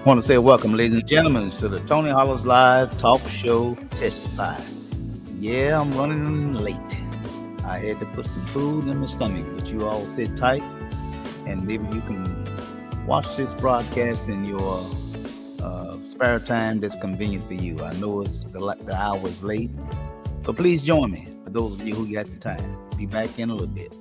Want to say welcome, ladies and gentlemen, to the Tony Hollis Live Talk Show Testify. Yeah, I'm running late. I had to put some food in my stomach, but you all sit tight, and maybe you can watch this broadcast in your spare time that's convenient for you. I know the hour's late, but please join me for those of you who got the time. Be back in a little bit.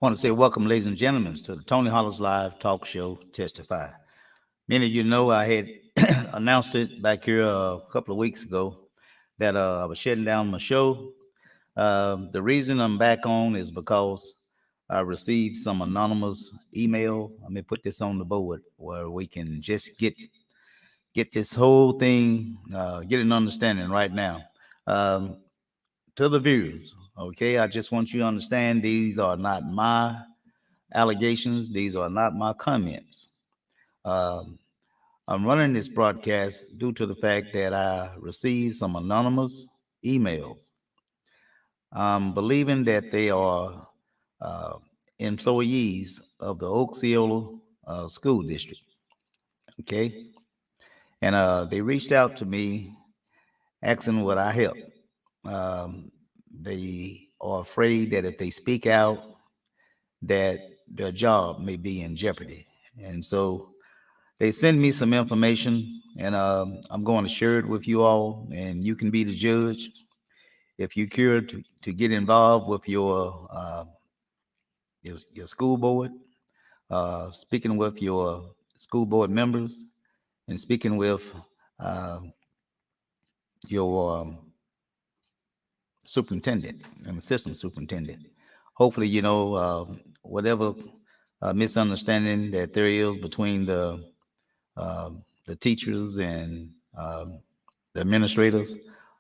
Want to say welcome, ladies and gentlemen, to the Tony Hollis Live Talk Show Testify. Many of you know I had announced it back here a couple of weeks ago that I was shutting down my show. The reason I'm back on is because I received some anonymous email. Let me put this on the board where we can just get this whole thing, get an understanding right now. Um, to the viewers, okay, I just want you to understand these are not my allegations. These are not my comments. Um, I'm running this broadcast due to the fact that I received some anonymous emails. I'm believing that they are uh, employees of the Osceola school district. Okay, and they reached out to me asking would I help. Um, they are afraid that if they speak out, that their job may be in jeopardy, and so they send me some information, and I'm going to share it with you all, and you can be the judge if you care to get involved with your school board. speaking with your school board members and speaking with uh, your superintendent and assistant superintendent. Hopefully, whatever misunderstanding that there is between uh, the teachers and the administrators.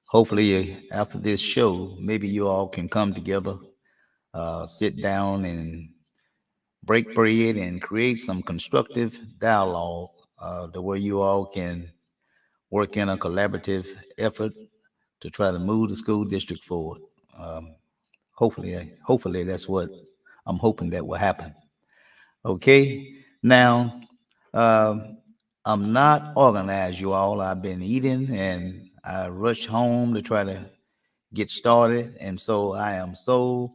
Hopefully, after this show, maybe you all can come together, sit down, and break bread and create some constructive dialogue to where you all can work in a collaborative effort to try to move the school district forward. Um, hopefully that's what I'm hoping that will happen. Okay, now um, I'm not organized, you all. I've been eating and I rushed home to try to get started, and so I am so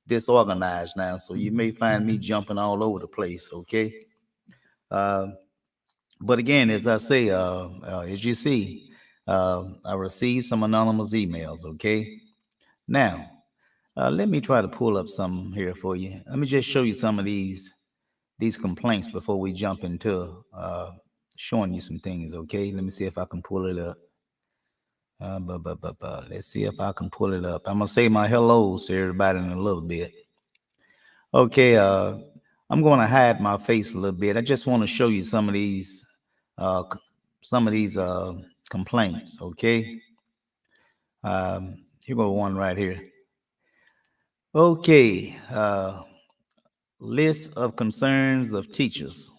disorganized now. So you may find me jumping all over the place. Okay, uh, but again, as I say, as you see, I received some anonymous emails. Okay, now let me try to pull up some here for you. Let me just show you some of these complaints before we jump into showing you some things. Okay, let me see if I can pull it up. Let's see if I can pull it up. I'm gonna say my hellos to everybody in a little bit. Okay, I'm gonna hide my face a little bit. I just want to show you uh, some of these complaints. Okay, here go one right here. Okay, list of concerns of teachers,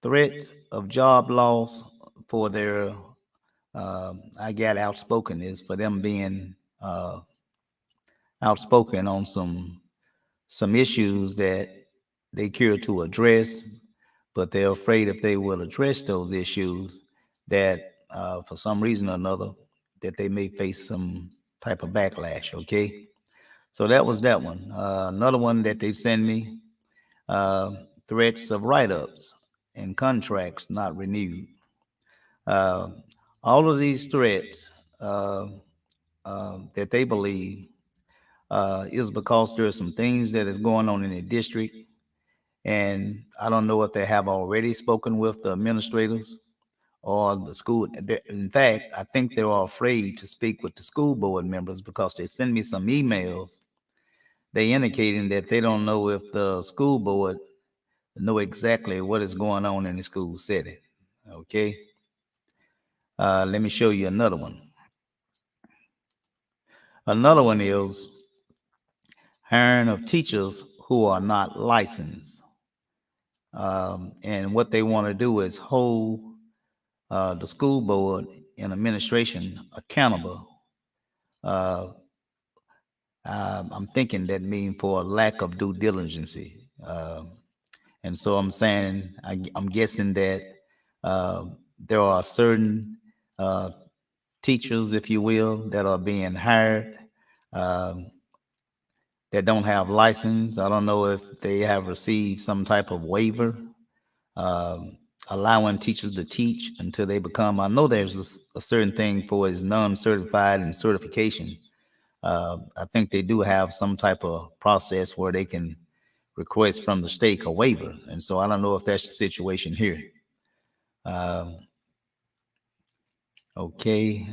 threats of job loss for their I got outspokenness for them being uh, outspoken on some issues that they care to address, but they're afraid if they will address those issues, that for some reason or another, that they may face some type of backlash. Okay, so that was that one. Another one that they send me, uh, threats of write-ups and contracts not renewed. Uh, all of these threats uh, that they believe is because there are some things that is going on in the district, and I don't know if they have already spoken with the administrators or the school. In fact, I think they're all afraid to speak with the school board members because they send me some emails. They indicating that they don't know if the school board know exactly what is going on in the school setting. Okay, let me show you another one. Another one is hiring of teachers who are not licensed. And what they want to do is hold the school board and administration accountable. Uh, I'm thinking that means for a lack of due diligence. Uh, and so I'm saying, I'm guessing that uh, there are certain uh, teachers, if you will, that are being hired um, that don't have license. I don't know if they have received some type of waiver um, allowing teachers to teach until they become. I know there's a certain thing for is non-certified and certification. I think they do have some type of process where they can request from the state a waiver, and so I don't know if that's the situation here. Um, okay,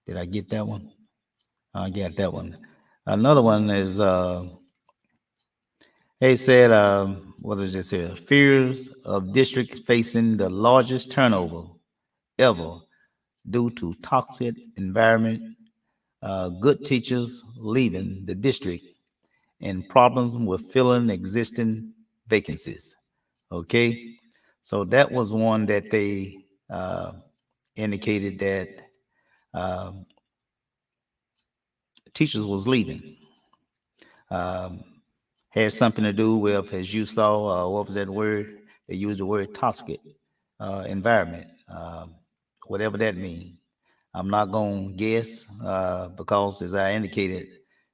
did I get that one? I got that one. Another one is they said, what is this here? Fears of districts facing the largest turnover ever due to toxic environment, good teachers leaving the district, and problems with filling existing vacancies. Okay, so that was one that they indicated that um, teachers was leaving. Um, had something to do with, as you saw, what was that word? They used the word toxic environment, whatever that means. I'm not going to guess because, as I indicated,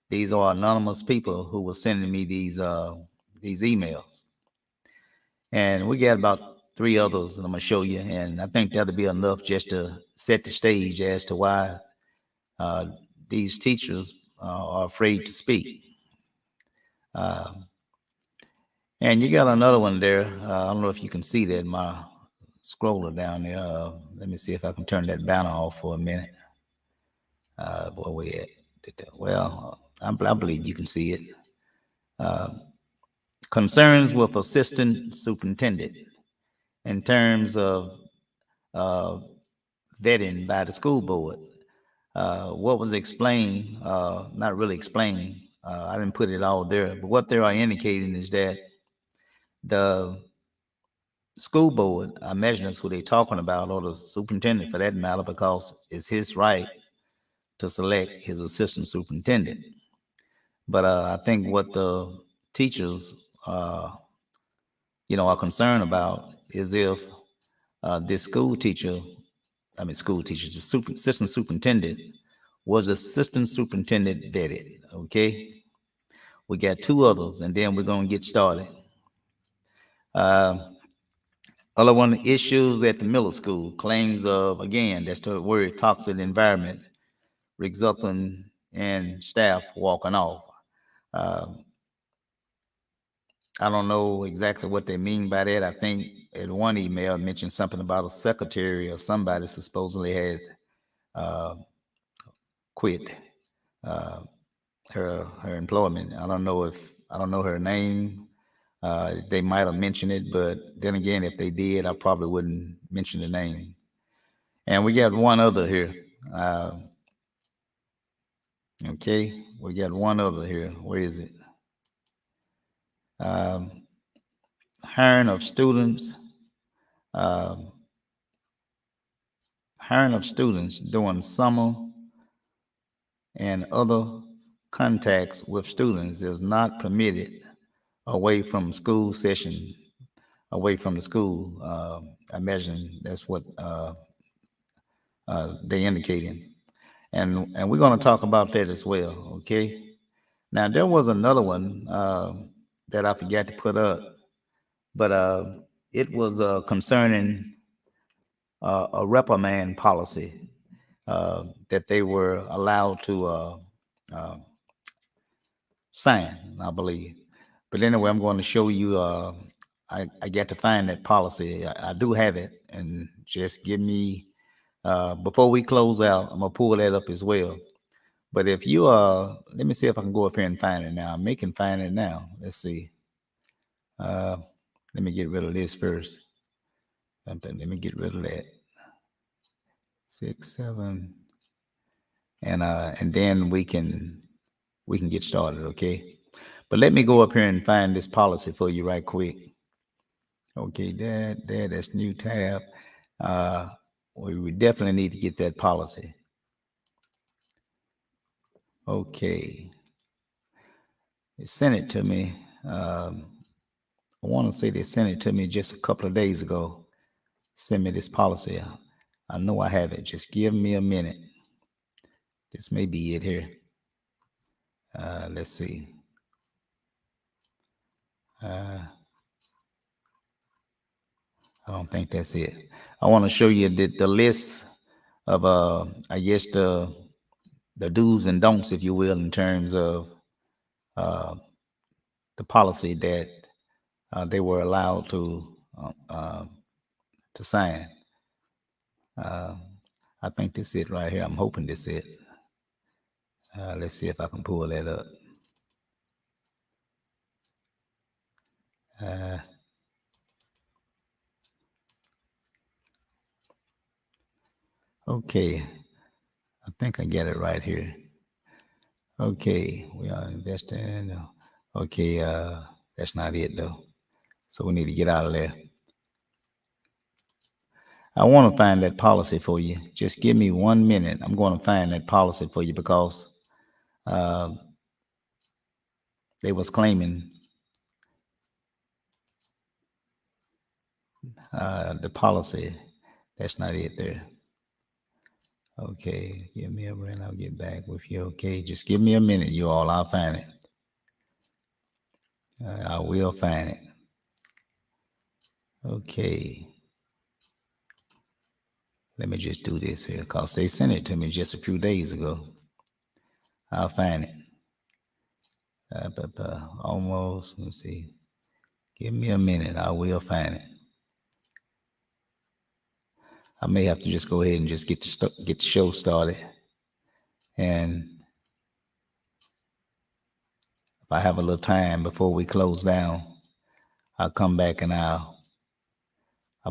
these are anonymous people who were sending me these emails, and we got about three others that I'm gonna show you, and I think that'll be enough just to set the stage as to why uh, these teachers are afraid to speak. Uh, And you got another one there. I don't know if you can see that, my scroller down there. Let me see if I can turn that banner off for a minute. Where we at? Well, I believe you can see it. Uh, Concerns with assistant superintendent in terms of uh, vetting by the school board. What was explained, not really explained, I didn't put it all there, but what they are indicating is that the school board, I imagine that's who they're talking about, or the superintendent for that matter, because it's his right to select his assistant superintendent. But I think what the teachers, are concerned about is if this school teacher, the assistant superintendent was assistant superintendent vetted. Okay, we got two others, and then we're gonna get started. Uh, Other one, issues at the middle school, claims of, again, that's the word, toxic environment resulting in staff walking off. Uh, I don't know exactly what they mean by that. I think in one email it mentioned something about a secretary or somebody supposedly had uh, quit uh, her employment. I don't know her name. They might have mentioned it, but then again, if they did, I probably wouldn't mention the name. And we got one other here. Uh, okay, we got one other here. Where is it? Um, Hiring of students. Um, Hiring of students during summer and other contacts with students is not permitted away from school session, away from the school. I imagine that's what they indicating. And we're going to talk about that as well. Okay. Now there was another one that I forgot to put up, but it was concerning a reprimand policy that they were allowed to uh, sign, I believe. But anyway, I'm going to show you. I got to find that policy. I do have it, and just give me before we close out. I'm gonna pull that up as well. But if you let me see if I can go up here and find it now. I may can find it now. Let's see. Uh, Let me get rid of this first. Let me get rid of that. 6, 7, and then we can get started. Okay. But let me go up here and find this policy for you right quick. Okay, that's new tab. Uh, we definitely need to get that policy. Okay, they sent it to me. I want to say they sent it to me just a couple of days ago. Send me this policy. I know I have it. Just give me a minute. This may be it here. Let's see. I don't think that's it. I want to show you the list of I guess the do's and don'ts, if you will, in terms of uh, the policy that they were allowed to sign. Uh, I think this is it right here. I'm hoping this is it. Let's see if I can pull that up. Uh, okay, I think I get it right here. Okay, we are investing. Okay, that's not it though. So we need to get out of there. I want to find that policy for you. Just give me 1 minute. I'm going to find that policy for you because uh, they was claiming the policy. That's not it there. Okay, give me a minute. I'll get back with you. Okay, just give me a minute, you all. I'll find it. I will find it. Okay. Let me just do this here because they sent it to me just a few days ago. I'll find it. Almost. Let's see. Give me a minute. I will find it. I may have to just go ahead and just get the show started. And if I have a little time before we close down, I'll come back and I'll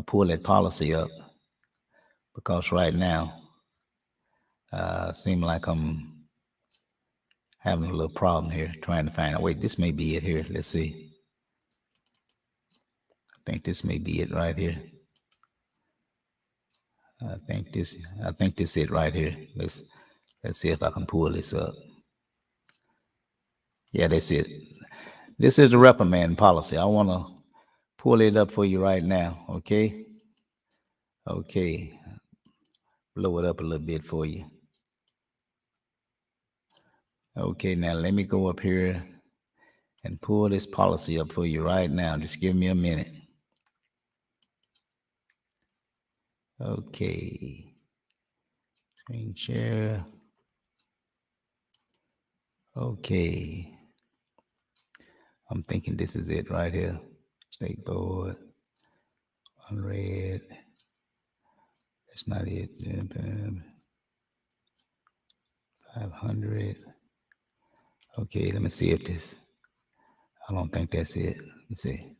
pull that policy up because right now seem like I'm having a little problem here trying to find it. Wait, this may be it here. Let's see. I think this may be it right here. I think this it right here. Let's see if I can pull this up. Yeah, that's it. This is the reprimand policy. I want to pull it up for you right now. Okay. Okay. Blow it up a little bit for you. Okay, now let me go up here and pull this policy up for you right now. Just give me a minute. Okay. Screen share. Okay. I'm thinking this is it right here. State board. Unread. That's not it. 500. Okay, let me see if this. I don't think that's it. Let me see.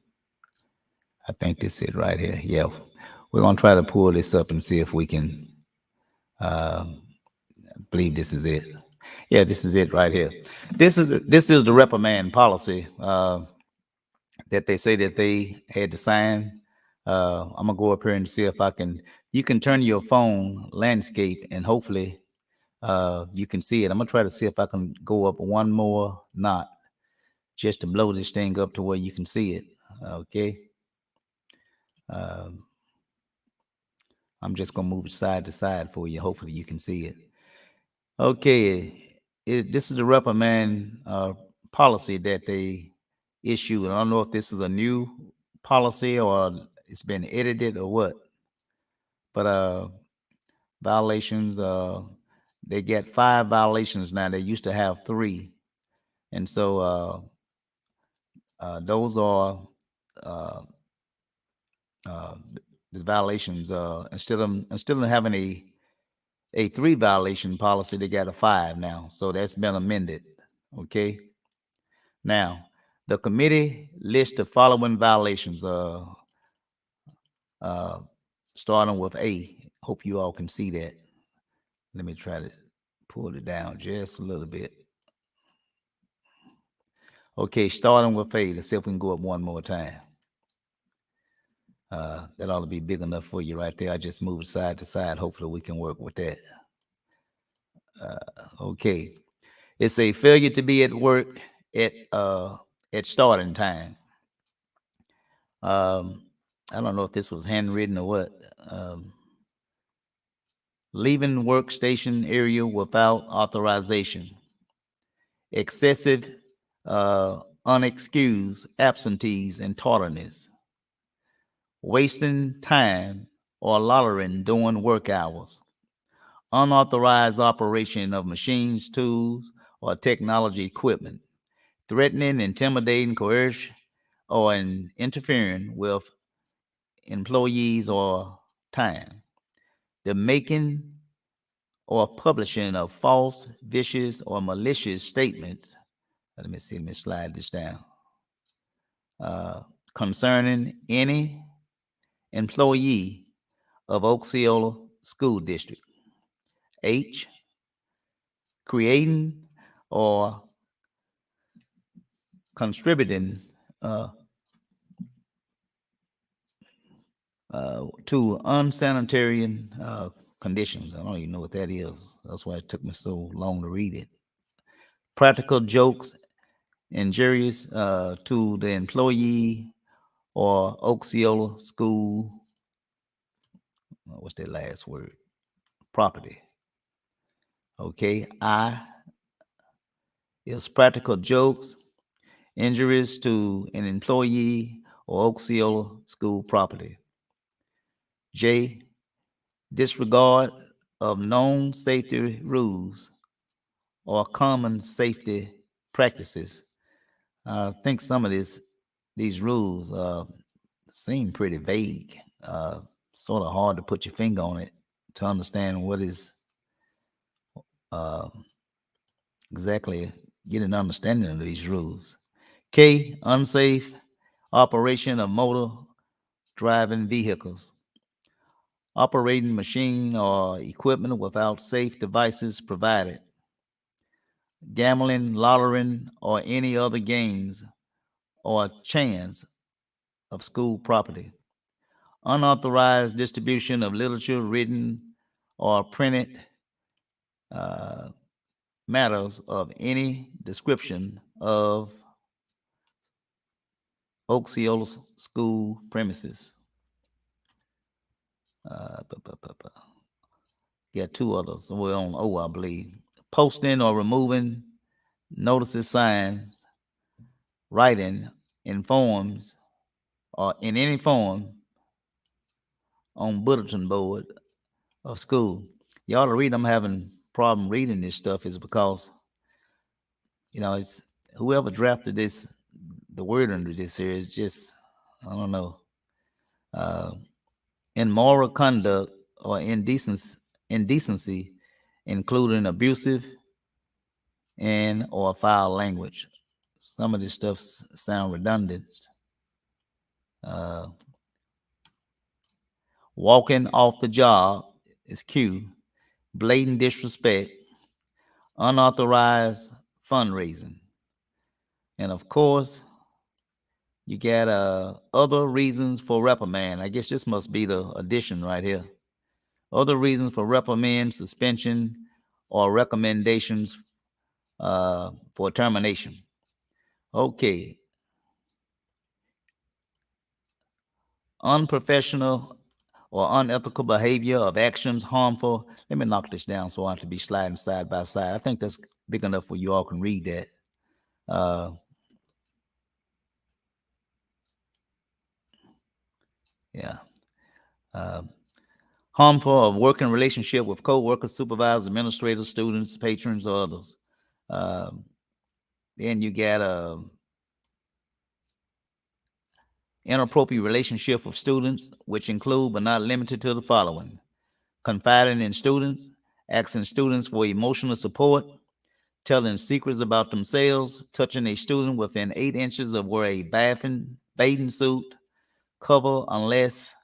I think this is it right here. Yeah. We're going to try to pull this up and see if we can believe this is it. Yeah, this is it right here. This is the reprimand policy that they say that they had to sign. I'm gonna go up here and see if I can. You can turn your phone landscape and hopefully you can see it. I'm gonna try to see if I can go up one more knot just to blow this thing up to where you can see it. Okay. I'm just gonna move it side to side for you. Hopefully you can see it. Okay, this is the reprimand policy that they issued. I don't know if this is a new policy or it's been edited or what, but violations, they get 5 violations now. They used to have 3, and so those are uh, uh, the violations. Instead of having a 3 violation policy, they got a 5 now. So that's been amended. Okay. Now, the committee lists the following violations, starting with A. Hope you all can see that. Let me try to pull it down just a little bit. Okay, starting with A. Let's see if we can go up one more time. That ought to be big enough for you right there. I just moved side to side. Hopefully we can work with that. Okay. It's a failure to be at work at starting time. I don't know if this was handwritten or what. Leaving workstation area without authorization. Excessive, unexcused absentees and tardiness. Wasting time or loitering during work hours. Unauthorized operation of machines, tools, or technology equipment. Threatening, intimidating, coercion, or interfering with employees or time. The making or publishing of false, vicious, or malicious statements. Let me see, let me slide this down. Concerning any employee of Osceola School District. H, creating or contributing to unsanitary conditions. I don't even know what that is. That's why it took me so long to read it. Practical jokes injurious to the employee or Osceola School. What's that last word? Property. Okay. I is practical jokes injuries to an employee or Osceola School property. J, disregard of known safety rules or common safety practices. I think some of this these rules seem pretty vague, sort of hard to put your finger on it to understand what is uh, exactly get an understanding of these rules. K, unsafe operation of motor driving vehicles, operating machine or equipment without safe devices provided, gambling, lotterying, or any other games or chance of school property, unauthorized distribution of literature, written or printed uh, matters of any description of Osceola school premises. Uh, Got two others. We're on O, I believe. Posting or removing notices, signs, writing in forms or in any form on bulletin board of school. Y'all the reason I'm having problem reading this stuff is because it's whoever drafted this, the word under this here is just I don't know. Uh, Immoral conduct or indecency, including abusive and or foul language. Some of this stuff sound redundant. Uh, Walking off the job is Q. Blatant disrespect, unauthorized fundraising, and of course, you got other reasons for reprimand. I guess this must be the addition right here. Other reasons for reprimand, suspension, or recommendations for termination. Okay, unprofessional or unethical behavior of actions harmful. Let me knock this down so I have to be sliding side by side. I think that's big enough where you all can read that. Uh, yeah. Uh, Harmful of working relationship with co-workers, supervisors, administrators, students, patrons, or others. Uh, then you got inappropriate relationship with students, which include but not limited to the following: confiding in students, asking students for emotional support, telling secrets about themselves, touching a student within 8 inches of where a bathing suit cover unless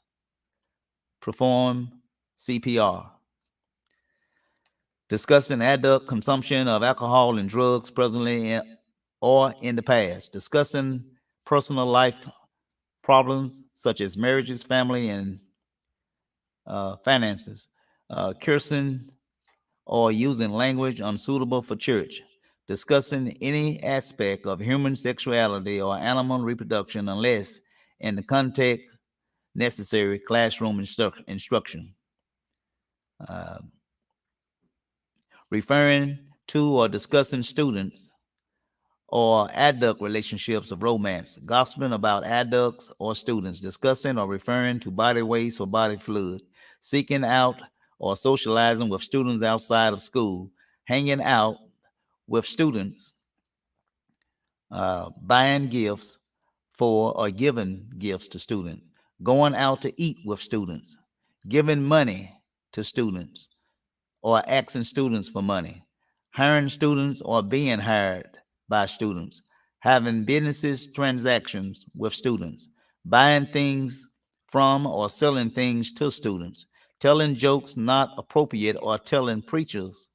perform CPR, discussing adult consumption of alcohol and drugs presently or in the past, discussing personal life problems such as marriages, family, and finances, cursing or using language unsuitable for church, discussing any aspect of human sexuality or animal reproduction unless in the context necessary classroom instruction, uh, referring to or discussing students or adult relationships of romance, gossiping about adults or students, discussing or referring to body waste or body fluid, seeking out or socializing with students outside of school, hanging out with students, buying gifts for or giving gifts to students, going out to eat with students, giving money to students, or asking students for money, hiring students or being hired by students, having businesses transactions with students, buying things from or selling things to students, telling jokes not appropriate or telling preachers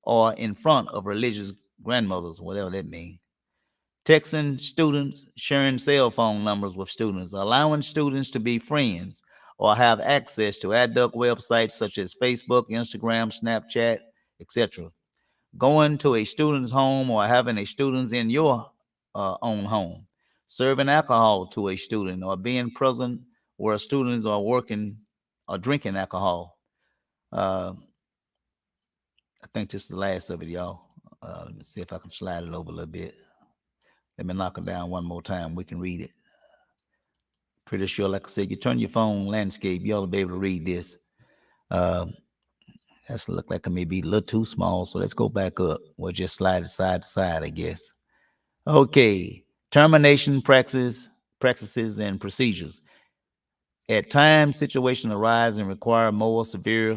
or in front of religious grandmothers, whatever that means. Texting students, sharing cell phone numbers with students, allowing students to be friends or have access to adult websites such as Facebook, Instagram, Snapchat, etc. Going to a student's home or having a student in your own home. Serving alcohol to a student or being present where students are working or drinking alcohol. Uh, I think this is the last of it, y'all. Let me see if I can slide it over a little bit. Let me knock it down one more time. We can read it. Pretty sure, like I said, you turn your phone landscape, you ought to be able to read this. Um, that's look like it may be a little too small, so let's go back up. We'll just slide it side to side, I guess. Okay, termination practices, and procedures. At times, situations arise and require more severe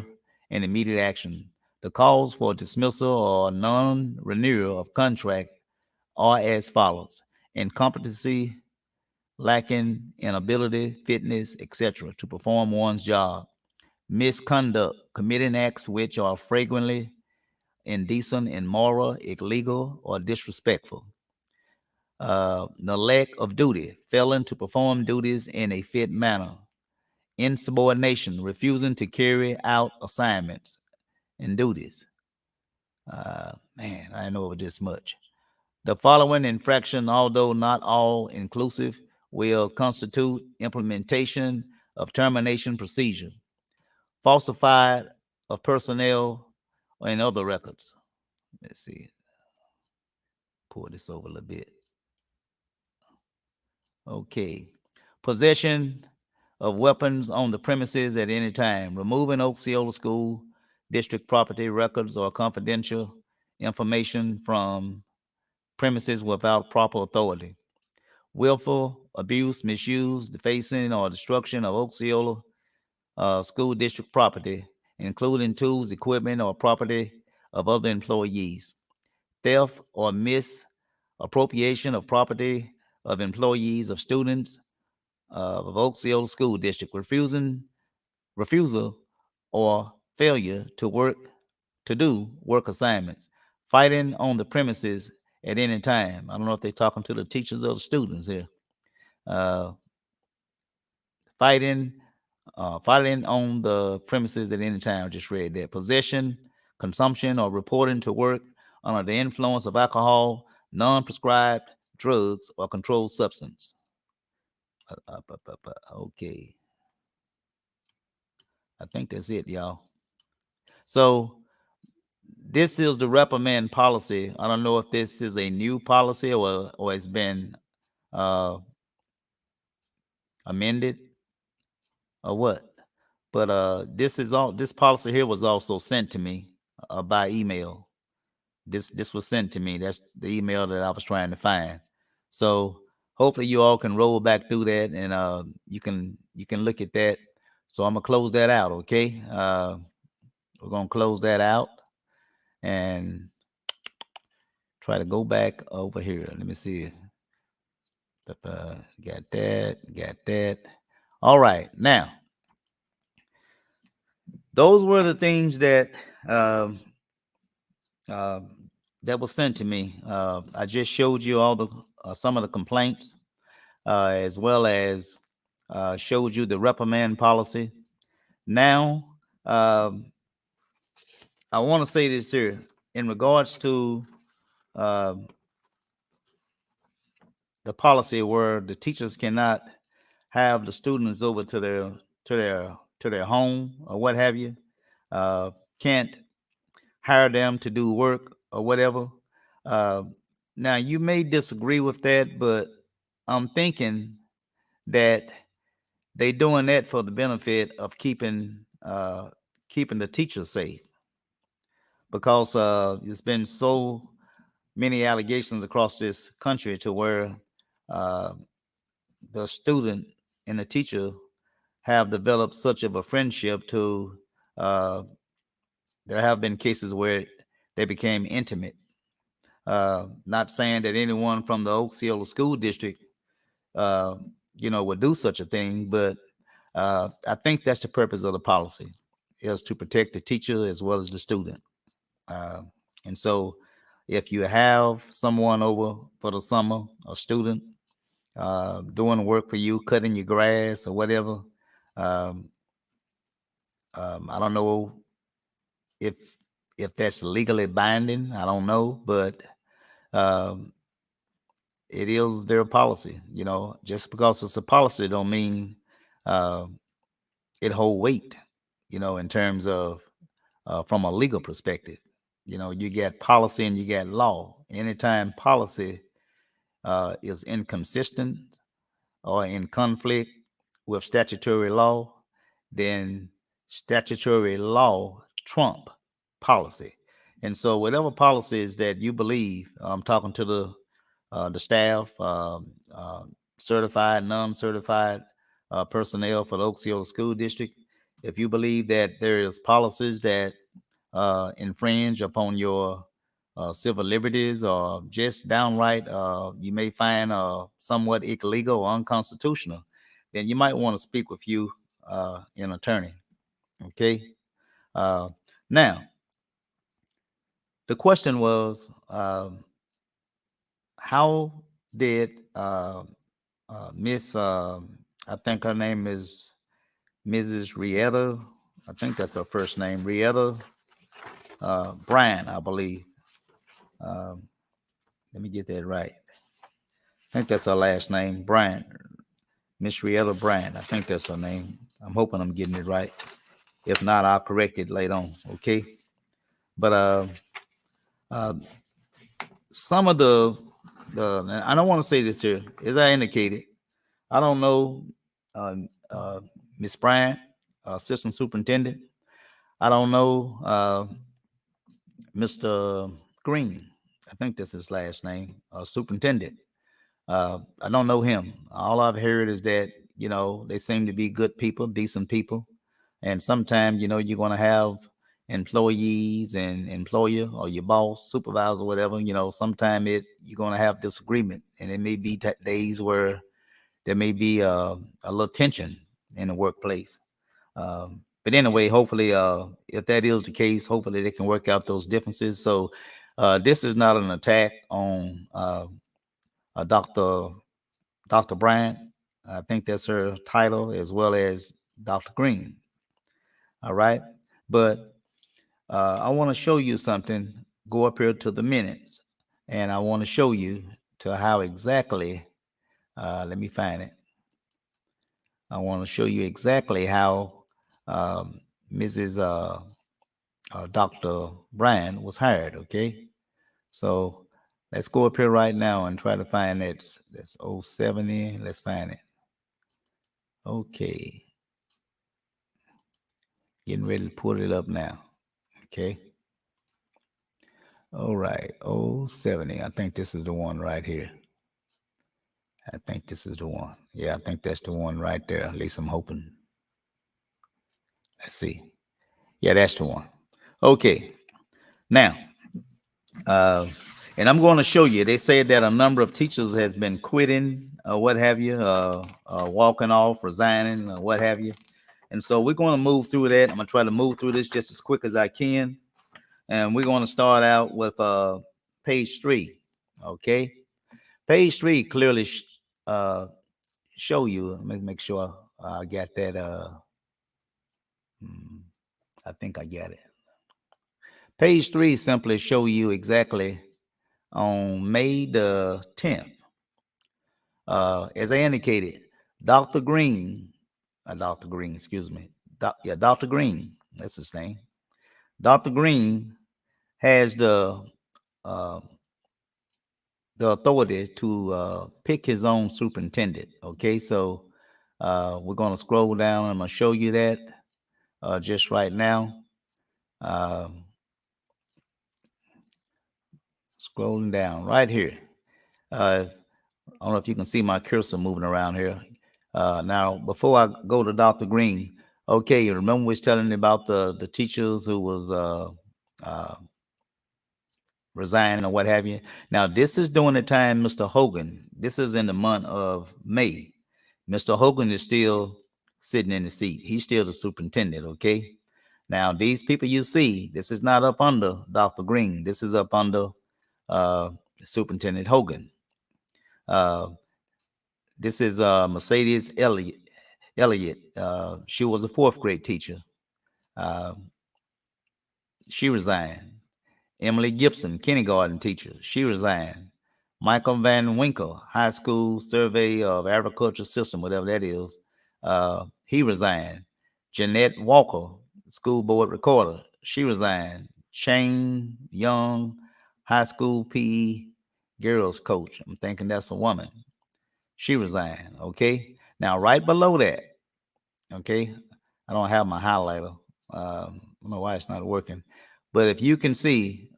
and immediate action. The calls for dismissal or non-renewal of contract are as follows: incompetency, lacking in ability, fitness, etc., to perform one's job; misconduct, committing acts which are flagrantly indecent, immoral, illegal, or disrespectful; neglect of duty, failing to perform duties in a fit manner; insubordination, refusing to carry out assignments and duties. Man, I didn't know it was this much. The following infraction, although not all inclusive, will constitute implementation of termination procedure: falsified of personnel and other records. Let's see, pull this over a little bit. Okay. Possession of weapons on the premises at any time, removing Osceola School District property, records, or confidential information from premises without proper authority; willful abuse, misuse, defacing, or destruction of Osceola School District property, including tools, equipment, or property of other employees; theft or misappropriation of property of employees, of students of Osceola School District; refusal or failure to do work assignments; fighting on the premises at any time. I don't know if they're talking to the teachers or the students here. Uh, fighting, fighting on the premises at any time. I just read that. Possession, consumption, or reporting to work under the influence of alcohol, non-prescribed drugs, or controlled substance. Okay, I think that's it, y'all. So this is the reprimand policy. I don't know if this is a new policy or it's been uh, amended or what. But this policy here was also sent to me by email. This was sent to me. That's the email that I was trying to find. So hopefully you all can roll back through that and you can look at that. So I'm gonna close that out. Okay. We're gonna close that out and try to go back over here. Let me see. Got that. Got that. All right. Now, those were the things um, uh, that was sent to me. I just showed you all the some of the complaints, as well as showed you the reprimand policy. Now, um, I want to say this here in regards to uh, the policy where the teachers cannot have the students over to their home or what have you. Uh, can't hire them to do work or whatever. Uh, Now you may disagree with that, but I'm thinking that they doing that for the benefit of keeping the teachers safe, because there's been so many allegations across this country to where uh, the student and the teacher have developed such of a friendship to uh, there have been cases where they became intimate. Not saying that anyone from the Osceola School District, uh, would do such a thing, but I think that's the purpose of the policy, is to protect the teacher as well as the student. Uh, and so, if you have someone over for the summer, a student doing work for you, cutting your grass or whatever, um, I don't know if that's legally binding. I don't know, but um, it is their policy. Just because it's a policy don't mean uh, it hold weight. In terms of from a legal perspective, you get policy and you get law. Anytime policy is inconsistent or in conflict with statutory law, then statutory law trump policy. And so, whatever policies that you believe, I'm talking to the staff, certified, non-certified personnel for the Osceola School District. If you believe that there is policies that infringe upon your civil liberties, or just downright you may find somewhat illegal or unconstitutional, then you might want to speak with you an attorney. Okay. Uh, Now, the question was, how did Miss, I think her name is Mrs. Rietta, I think that's her first name, Rietta Bryan, I believe. Um, Let me get that right. I think that's her last name, Bryan. Miss Rietta Bryan. I think that's her name. I'm hoping I'm getting it right. If not, I'll correct it later on. Okay. But uh, some of the I don't want to say this here, as I indicated. I don't know uh, uh, Miss Bryant, Assistant Superintendent. I don't know Mr. Green. I think that's his last name, Superintendent. I don't know him. All I've heard is that, they seem to be good people, decent people. And sometimes, you're going to have employees and employer or your boss, supervisor, whatever, sometime you're going to have disagreement. And it may be days where there may be a little tension in the workplace. But anyway, hopefully, if that is the case, hopefully they can work out those differences. So this is not an attack on Dr. Bryant. I think that's her title, as well as Dr. Green. All right. But I want to show you something. Go up here to the minutes, and I want to show you to how exactly, let me find it. I want to show you exactly how Mrs. Dr. Bryan was hired. Okay. So let's go up here right now and try to find that. That's 070. Let's find it. Okay. Getting ready to pull it up now. Okay. All right. 070. I think this is the one right here. I think this is the one. Yeah, I think that's the one right there. At least I'm hoping. Let's see. Yeah, that's the one. Okay. Now, uh, and I'm going to show you. They say that a number of teachers has been quitting, what have you, walking off, resigning, what have you. And so we're going to move through that. I'm going to try to move through this just as quick as I can. And we're going to start out with page 3. Okay. Page 3 clearly uh, show you. Let me make sure I got that. I think I got it. Page 3 simply show you exactly on May the 10th. As I indicated, Dr. Green, Dr. Green, excuse me. Dr. Green, that's his name. Dr. Green has uh, the authority to pick his own superintendent. Okay, so we're going to scroll down. I'm going to show you that just right now. Uh, Scrolling down right here. I don't know if you can see my cursor moving around here. Now, before I go to Dr. Green, okay, you remember we was telling you about the teachers who was uh, resigning or what have you. Now, this is during the time Mr. Hogan. This is in the month of May. Mr. Hogan is still sitting in the seat. He's still the superintendent. Okay. Now, these people you see, this is not up under Dr. Green. This is up under Superintendent Hogan. Uh, this is Mercedes Elliott. She was a fourth grade teacher. Uh, she resigned. Emily Gibson, kindergarten teacher. She resigned. Michael Van Winkle, high school survey of agriculture system, whatever that is. He resigned. Jeanette Walker, school board recorder. She resigned. Shane Young, high school PE girls coach. I'm thinking that's a woman. She resigned. Okay. Now, right below that, okay, I don't have my highlighter. I don't know why it's not working. But if you can see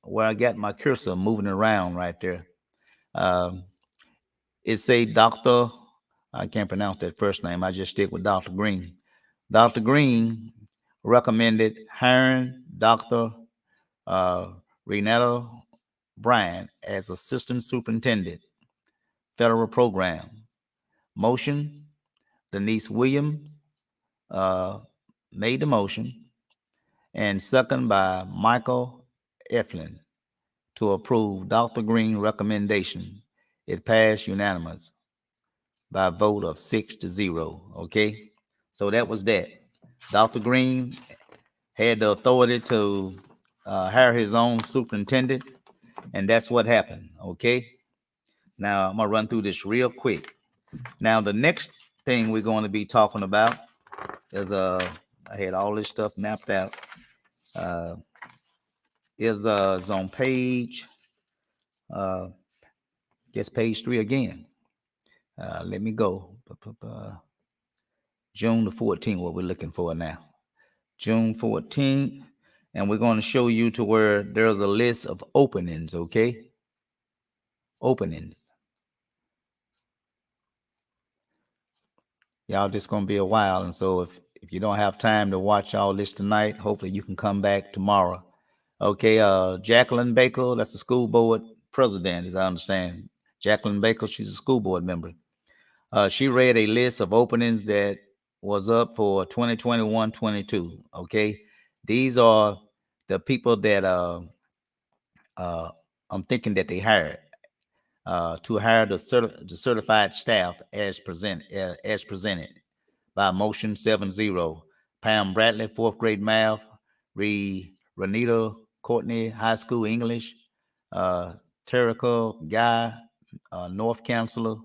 where I got my cursor moving around right there, um, It say Dr. I can't pronounce that first name. I just stick with Dr. Green. Dr. Green recommended hiring Dr. Uh, Renetta Bryan as assistant superintendent, federal program. Motion, Denise Williams uh, made the motion, and second by Michael Eflin to approve Dr. Green's recommendation. It passed unanimous by a vote of 6-0. Okay, so that was that. Dr. Green had the authority to hire his own superintendent, and that's what happened. Okay, now I'm gonna run through this real quick. Now the next thing we're going to be talking about is I had all this stuff mapped out. Uh, is on page guess page 3 again. Let me go. June the 14th, what we're looking for now. June 14th, and we're going to show you to where there's a list of openings, okay? Openings. Y'all, just going to be a while, and so if you don't have time to watch all this tonight, hopefully you can come back tomorrow. Okay, Jacqueline Baker, that's the school board president, as I understand. Jacqueline Baker, she's a school board member. She read a list of openings that was up for 2021-22. Okay, these are the people that I'm thinking that they hired to hire the certified staff as presented by motion 7-0. Pam Bradley, fourth grade math. Renita Courtney, high school English. Terica Guy, North Counselor.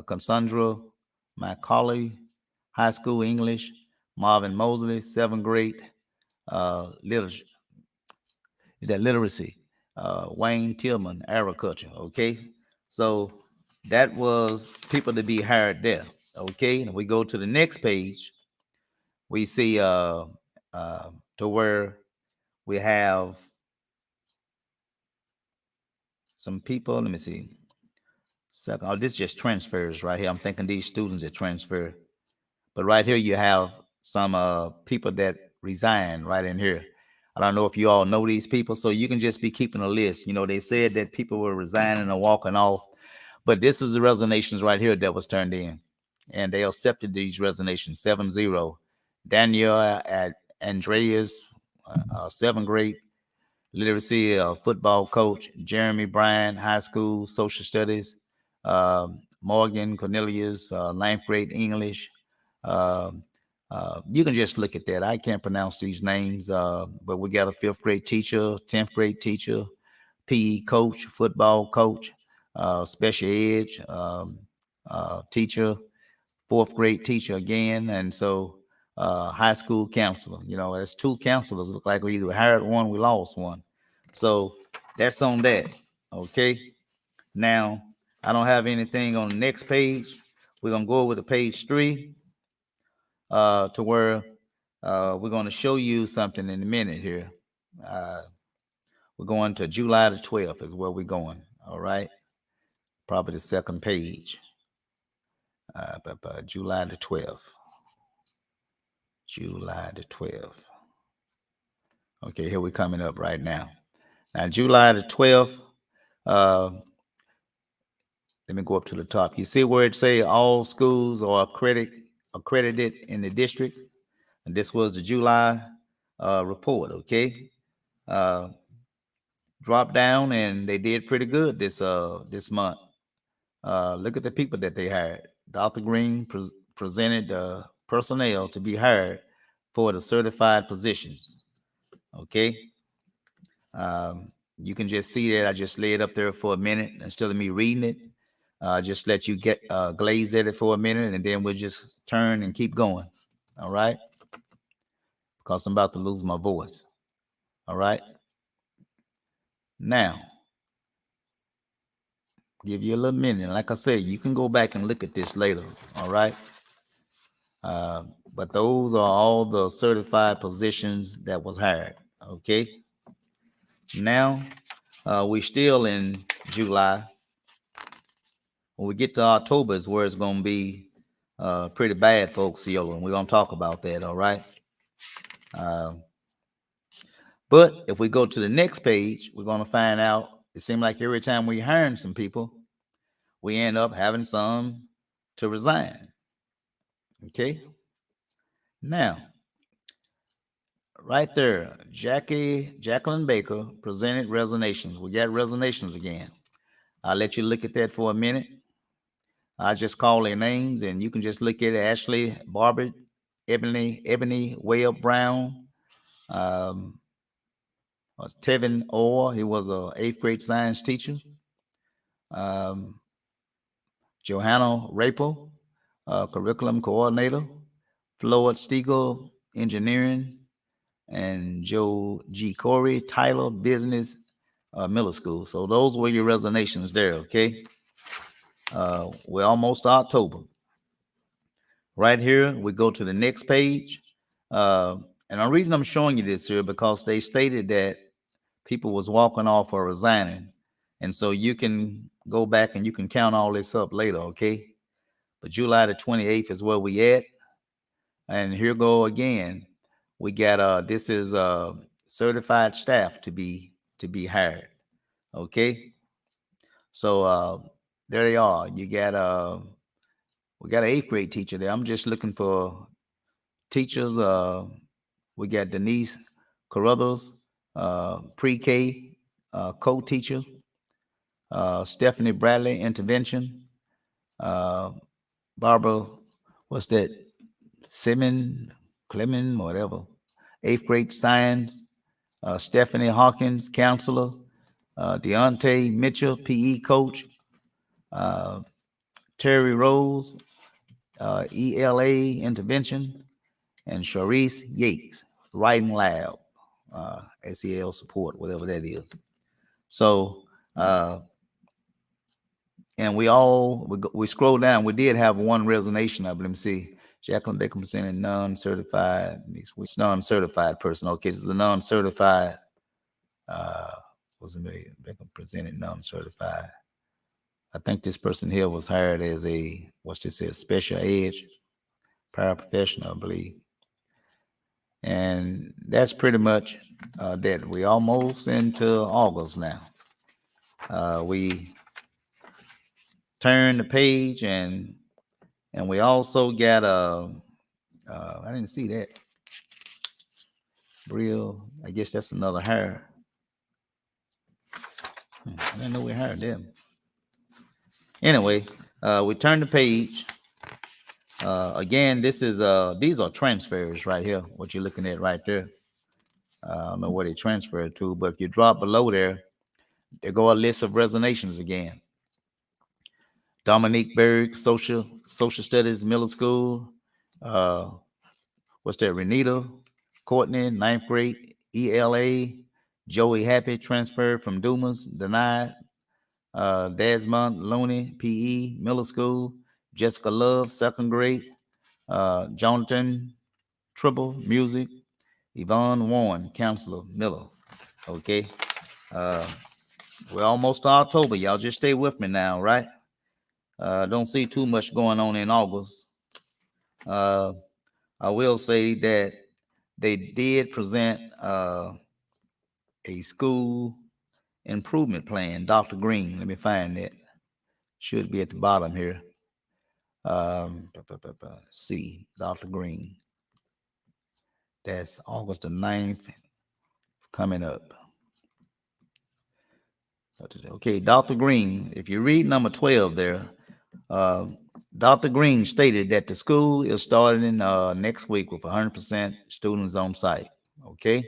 Cassandra Macaulay, high school English. Marvin Mosley, seventh grade literature, that literacy. Wayne Tillman, agriculture. Okay, so that was people to be hired there. Okay, and we go to the next page. We see to where we have some people. Let me see. Second, oh, this just transfers right here. I'm thinking these students that transfer. But right here, you have some people that resign right in here. I don't know if you all know these people, so you can just be keeping a list. You know, they said that people were resigning and walking off, but this is the resignations right here that was turned in, and they accepted these resignations 7-0. Daniel at Andreas, seventh grade literacy, football coach. Jeremy Bryan, high school social studies. Morgan Cornelius, ninth grade English. Um, you can just look at that. I can't pronounce these names, but we got a fifth grade teacher, 10th grade teacher, PE coach, football coach, special ed teacher, fourth grade teacher again. And so high school counselor, you know, there's two counselors. Look like we either hired one, we lost one. So that's on that. Okay. Now, I don't have anything on the next page. We're going to go over to page 3 to where we're going to show you something in a minute here. We're going to July the 12th is where we're going. All right. Probably the second page. July the 12th. July the 12th. Okay, here we're coming up right now. Now, July the 12th, let me go up to the top. You see where it say all schools are accredited in the district? And this was the July report, okay? Drop down, and they did pretty good this month. Look at the people that they hired. Dr. Green presented personnel to be hired for the certified positions. Okay. You can just see that I just lay it up there for a minute instead of me reading it. Just let you get glaze at it for a minute, and then we'll just turn and keep going. All right. Because I'm about to lose my voice. All right. Now, give you a little minute. Like I said, you can go back and look at this later. All right. But those are all the certified positions that was hired. Okay. Now, we're still in July. When we get to October is where it's going to be pretty bad for Osceola, and we're going to talk about that, all right? Uh, but if we go to the next page, we're going to find out it seems like every time we hiring some people, we end up having some to resign. Okay? Now, right there, Jacqueline Baker presented resignations. We got resignations again. I'll let you look at that for a minute. I just call their names, and you can just look at it. Ashley Barber, Ebony Webb Brown, um, Tevin Orr. He was a eighth grade science teacher. Um, Johanna Rapo, curriculum coordinator. Floyd Stiegel, engineering, and Joe G. Corey, Tyler, business, middle school. So those were your resignations there, okay? We're almost October. Right here, we go to the next page. And the reason I'm showing you this here because they stated that people was walking off or resigning. And so you can go back and you can count all this up later, okay? But July the 28th is where we at. And here go again. We got this is certified staff to be hired. Okay. So there they are. You got we got an eighth grade teacher there. I'm just looking for teachers. We got Denise Carruthers, pre-K co-teacher. Stephanie Bradley, intervention. Uh, Barbara, what's that? Simon, Clement, whatever. Eighth grade science. Stephanie Hawkins, counselor. Deontay Mitchell, PE coach. Uh, Terry Rose, ELA intervention. And Sharice Yates, writing lab, SEL support, whatever that is. So, and we scroll down. We did have one resignation of them. See, Jacqueline Baker presented non-certified. Which non-certified person? Okay, this is a non-certified. Wasn't Baker presented non-certified. I think this person here was hired as a what's this say, special ed paraprofessional, I believe. And that's pretty much that. We almost into August now. We turn the page and we also got I didn't see that. Brill, I guess that's another hire. I didn't know we hired them. Anyway, we turn the page. Again, this is these are transfers right here. What you're looking at right there. I don't know where they transfer to, but if you drop below there, there go a list of resignations again. Dominique Berg, social studies, middle school. What's that? Renita Courtney, ninth grade, ELA. Joey Happy, transferred from Dumas, denied. Desmond Looney, PE, middle school. Jessica Love, second grade. Jonathan Tribble, music. Yvonne Warren, counselor, Miller. Okay. We're almost to October. Y'all just stay with me now, right? Don't see too much going on in August. I will say that they did present a school improvement plan. Dr. Green, let me find that. Should be at the bottom here. See, Dr. Green. That's August the 9th. Coming up. Okay, Dr. Green, if you read number 12 there, Dr. Green stated that the school is starting next week with 100% students on site. Okay.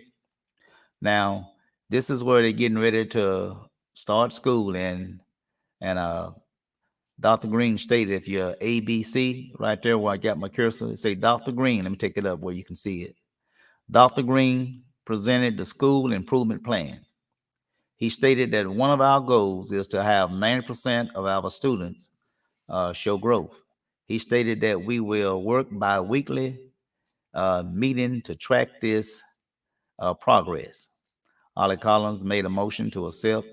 Now, this is where they're getting ready to start school, and Dr. Green stated, if you're ABC, right there where I got my cursor, it say Dr. Green. Let me take it up where you can see it. Dr. Green presented the school improvement plan. He stated that one of our goals is to have 90% of our students show growth. He stated that we will work bi-weekly meeting to track this progress. Ollie Collins made a motion to accept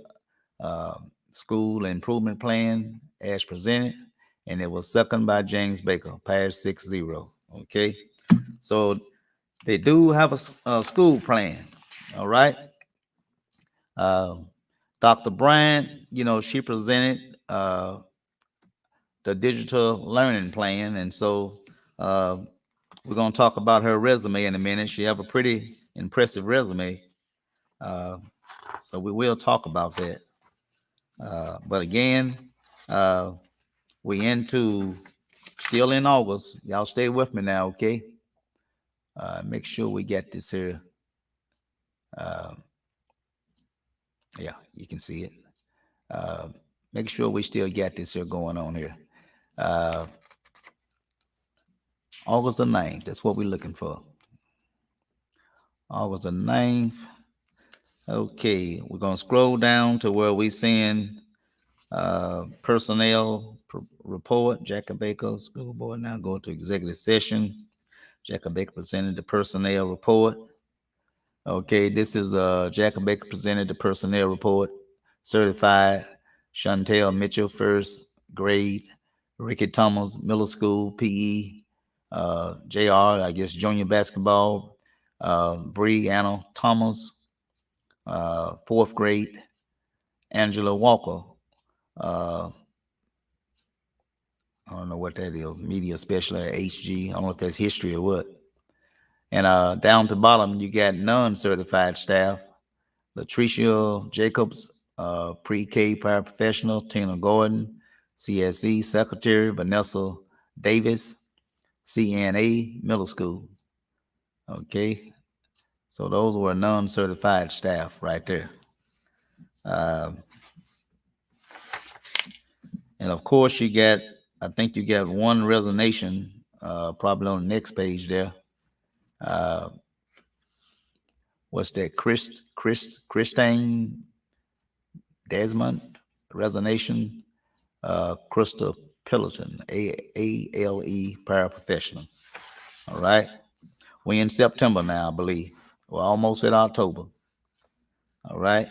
school improvement plan as presented, and it was seconded by James Baker, passed 6-0. Okay, so they do have a school plan. All right. Um, Dr. Bryant, she presented the digital learning plan, and so uh, we're going to talk about her resume in a minute. She have a pretty impressive resume, uh, so we will talk about that. But again, uh, we into still in August. Y'all stay with me now, okay? Make sure we get this here. Uh, yeah, you can see it. Uh, make sure we still get this here going on here. Uh, August the 9th, that's what we're looking for. August the 9th. Okay, we're going to scroll down to where we seeing personnel report. Jacob Baker, school board. Now go to executive session. Jacob Baker presented the personnel report. Okay, this is Jacob Baker presented the personnel report. Certified Chantel Mitchell, first grade. Ricky Thomas, middle school, PE. JR, I guess junior basketball. Bree Anna Thomas, fourth grade. Angela Walker, I don't know what that is, media specialist at HG. I don't know if that's history or what. And down to the bottom, you got non-certified staff. Latricia Jacobs, pre-K paraprofessional. Tina Gordon, CSE secretary. Vanessa Davis, CNA middle school. Okay, so those were non-certified staff right there. And of course, I think you got one resignation, probably on the next page there. Uh, what's that? Christine Desmond, resignation. Krista Pillerton, ALE paraprofessional. All right. We in September now, I believe. We're almost at October. All right.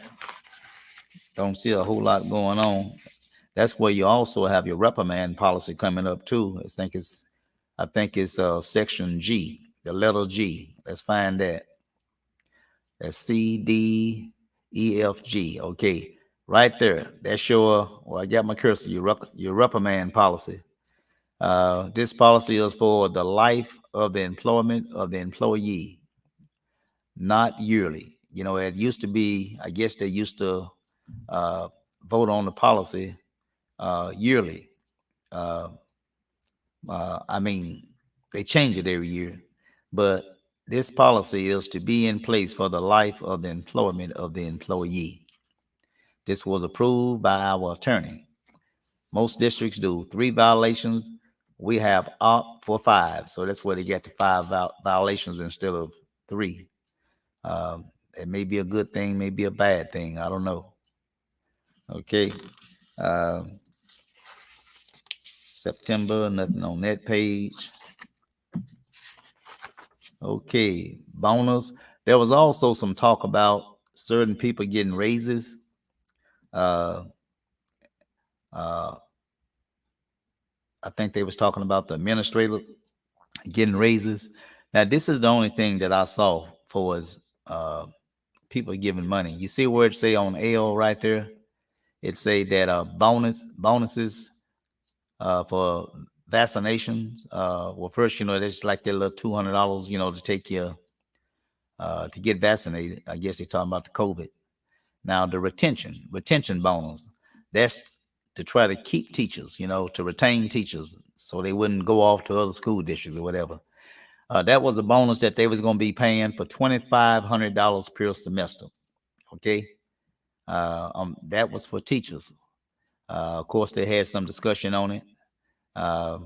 Don't see a whole lot going on. That's where you also have your reprimand policy coming up too. I think it's section G, the letter G. Let's find that. That's CDEFG. Okay, right there. That's your. Well, I got my cursor. Your reprimand policy. This policy is for the life of the employment of the employee, not yearly. It used to be. I guess they used to uh, vote on the policy yearly. Uh, I mean, they change it every year, but this policy is to be in place for the life of the employment of the employee. This was approved by our attorney. Most districts do 3 violations. We have opt for 5, so that's where they get the 5 violations instead of 3. It may be a good thing, may be a bad thing. I don't know. Okay. September, nothing on that page. Okay, bonus. There was also some talk about certain people getting raises. Uh, uh, I think they was talking about the administrator getting raises. Now, this is the only thing that I saw for is people giving money. You see where it say on L right there? It say that bonuses for vaccinations. Well, first, that's like that little $200, to take your to get vaccinated. I guess they're talking about the COVID. Now the retention bonus, that's to try to keep teachers, to retain teachers so they wouldn't go off to other school districts or whatever. That was a bonus that they was going to be paying for $2,500 per semester. Okay. That was for teachers. Of course, they had some discussion on it. Uh,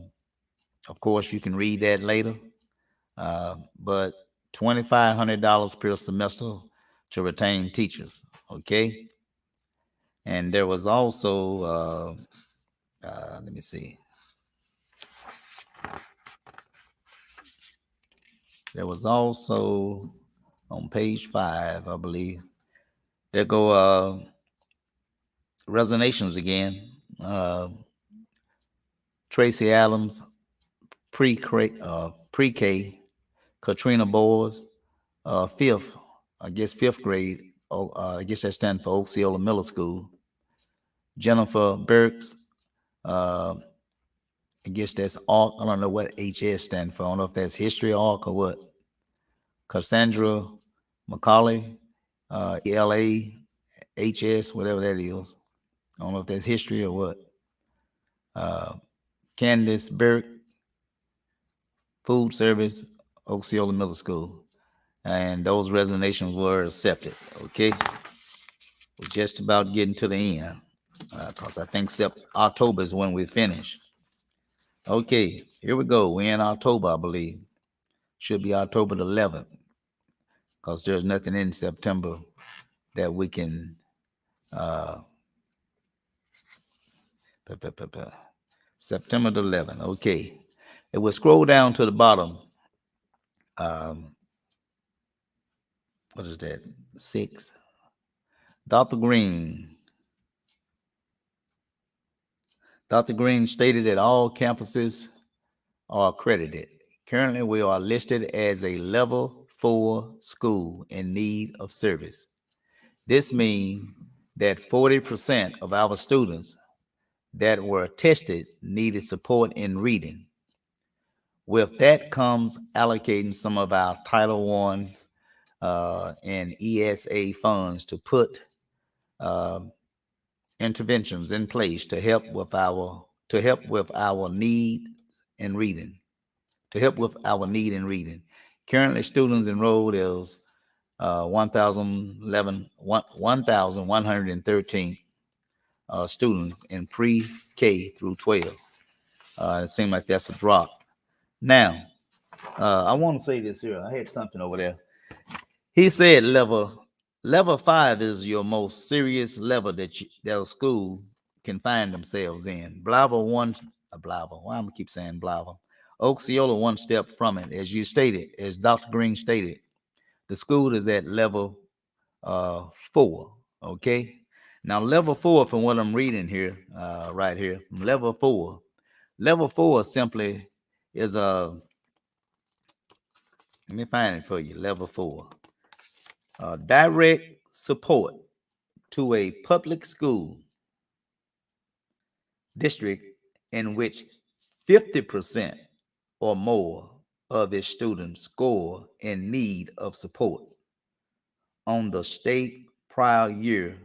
of course, you can read that later. But $2,500 per semester to retain teachers. Okay. And there was also, let me see. There was also on page 5, I believe. There go resignations again. Tracy Adams, pre-K, Katrina Boers, fifth, I guess fifth grade. I guess that stands for Osceola Middle School. Jennifer Burks, uh, I guess that's ARC. I don't know what HS stands for. I don't know if that's history ARC or what. Cassandra McCauley, ELA HS, whatever that is. I don't know if that's history or what. Uh, Candace Burke, food service, Osceola Middle School. And those resignations were accepted. Okay, we're just about getting to the end because I think October is when we finish. Okay, here we go. We're in October, I believe. Should be October the 11th because there's nothing in September that we can. Uh, September the 11th. Okay, if we scroll down to the bottom, um, what is that? 6. Dr. Green. Dr. Green stated that all campuses are accredited. Currently, we are listed as a level 4 school in need of service. This means that 40% of our students that were tested needed support in reading. With that comes allocating some of our Title I and ESA funds to put uh, interventions in place to help with our need in reading. To help with our need in reading. Currently, students enrolled is 1,113 students in pre-K through 12. It seems like that's a drop. Now, I want to say this here. I had something over there. He said level 5 is your most serious level that a school can find themselves in. Blava. Why am I keep saying Blava? Osceola one step from it, as you stated, as Dr. Green stated. The school is at level 4. Okay. Now level 4, from what I'm reading here, right here, from level 4. Level 4 simply is a. Let me find it for you. Level 4. Direct support to a public school district in which 50% or more of its students score in need of support on the state prior year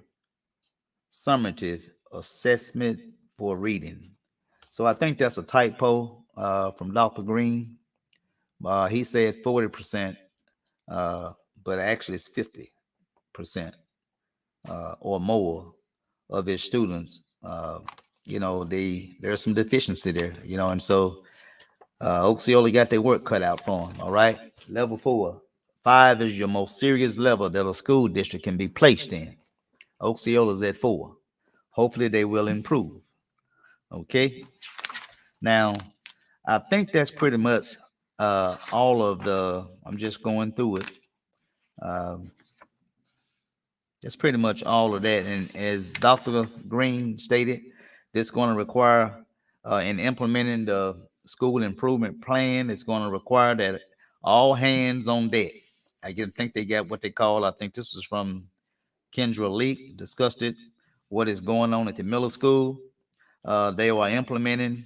summative assessment for reading. So I think that's a typo from Dr. Green. He said 40%, uh, but actually it's 50% or more of his students. There's some deficiency there, and so Osceola got their work cut out for them. All right, level 4. 5 is your most serious level that a school district can be placed in. Osceola's at 4. Hopefully, they will improve. Okay. Now, I think that's pretty much all of the. I'm just going through it. Um, That's pretty much all of that. And as Dr. Green stated, this is going to require, in implementing the school improvement plan, it's going to require that all hands on deck. Think they got what they call, I think this is from Kendra Leak, discussed it, what is going on at the middle school. They are implementing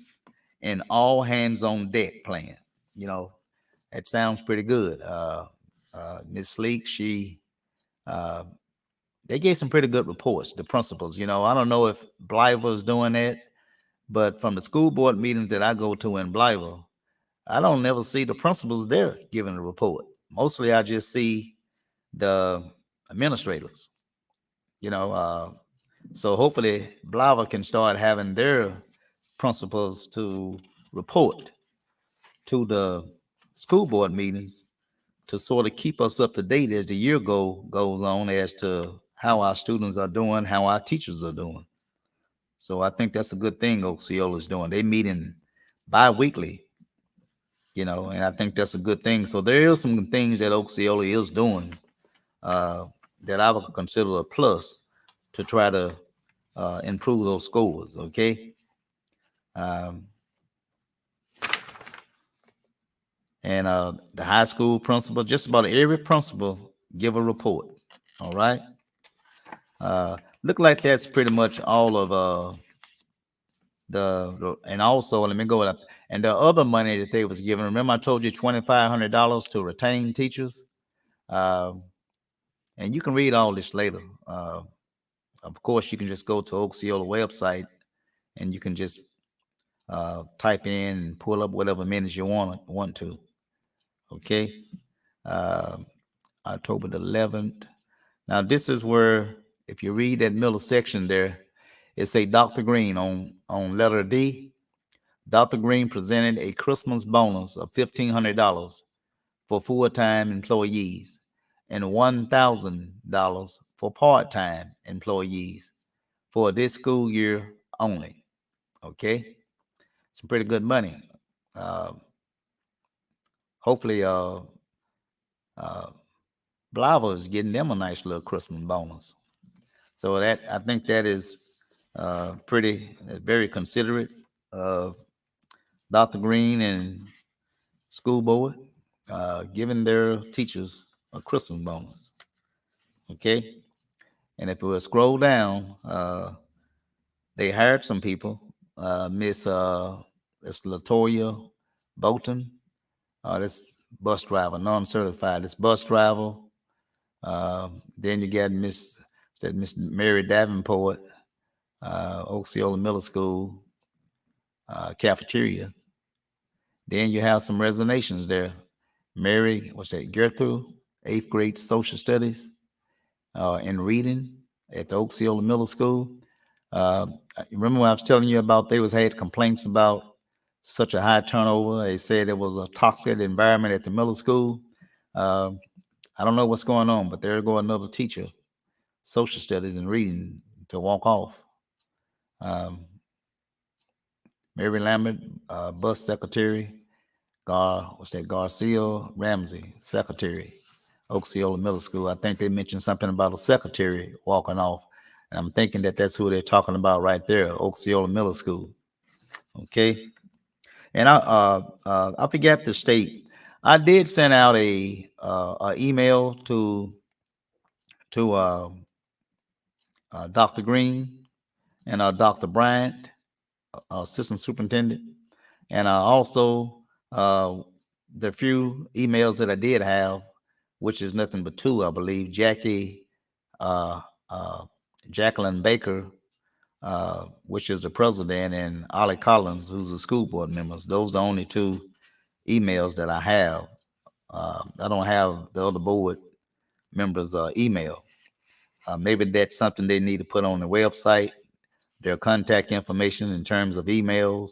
an all hands on deck plan. You know, that sounds pretty good. Ms. Leak, uh, they gave some pretty good reports, the principals. I don't know if Blyver is doing that, but from the school board meetings that I go to in Blyver, I don't never see the principals there giving a report. Mostly I just see the administrators, you know. So hopefully Blyver can start having their principals to report to the school board meetings to sort of keep us up to date as the year goes on as to how our students are doing, how our teachers are doing. So I think that's a good thing Osceola is doing. They meeting bi-weekly, and I think that's a good thing. So there is some things that Osceola is doing uh, that I would consider a plus to try to improve those scores. Okay. Um, and the high school principal, just about every principal give a report. All right. Look like that's pretty much all of and also let me go up and the other money that they was giving. Remember, I told you $2,500 to retain teachers, um, and you can read all this later. Of course, you can just go to Osceola website and you can just type in and pull up whatever minutes you want to. Okay, uh, October the 11th. Now this is where, if you read that middle section there, it say Dr. Green on letter D. Dr. Green presented a Christmas bonus of $1,500 for full-time employees and $1,000 for part-time employees for this school year only. Okay, some pretty good money. Uh, hopefully, uh, Blava is getting them a nice little Christmas bonus. So that, I think that is pretty, very considerate of Dr. Green and school board, giving their teachers a Christmas bonus. Okay, and if we will scroll down, they hired some people. Miss this Latoya Bolton, this bus driver, non-certified. This bus driver. Then you got Miss Mary Davenport, Osceola Middle School cafeteria. Then you have some resignations there. Mary, what's that? Gertrude, 8th grade social studies and reading at the Osceola Middle School. Uh, remember when I was telling you about they had complaints about such a high turnover? They said it was a toxic environment at the middle school. Uh, I don't know what's going on, but there go another teacher, social studies and reading, to walk off. Um, Mary Lambert, bus secretary. Garcia Ramsey, secretary, Osceola Middle School. I think they mentioned something about a secretary walking off. And I'm thinking that that's who they're talking about right there, Osceola Middle School. Okay. And I forgot to state, I did send out a email to Dr. Green and Dr. Bryant, assistant superintendent, and also the few emails that I did have, which is nothing but two, I believe. Uh, uh, Jacqueline Baker, which is the president, and Ollie Collins, who's a school board member. Those are the only two emails that I have. I don't have the other board members' email. Maybe that's something they need to put on the website, their contact information in terms of emails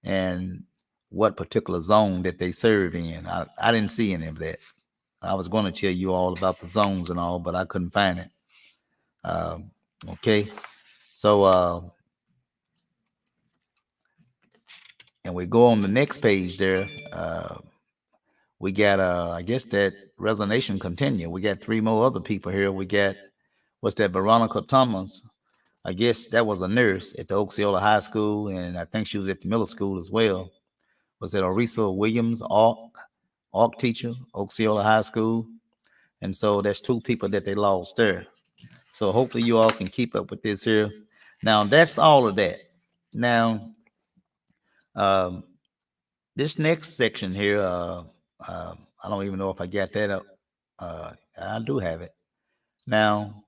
and what particular zone that they serve in. I didn't see any of that. I was going to tell you all about the zones and all, but I couldn't find it. Um, okay, so and we go on the next page there. We got I guess that resignation continue. We got three more other people here. We got, what's that, Veronica Thomas. I guess that was a nurse at the Osceola High School, and I think she was at the middle school as well. Was it Arisa Williams, ARC teacher, Osceola High School? And so that's two people that they lost there. So hopefully you all can keep up with this here. Now that's all of that. Now, um, this next section here, I don't even know if I got that up. I do have it. Now,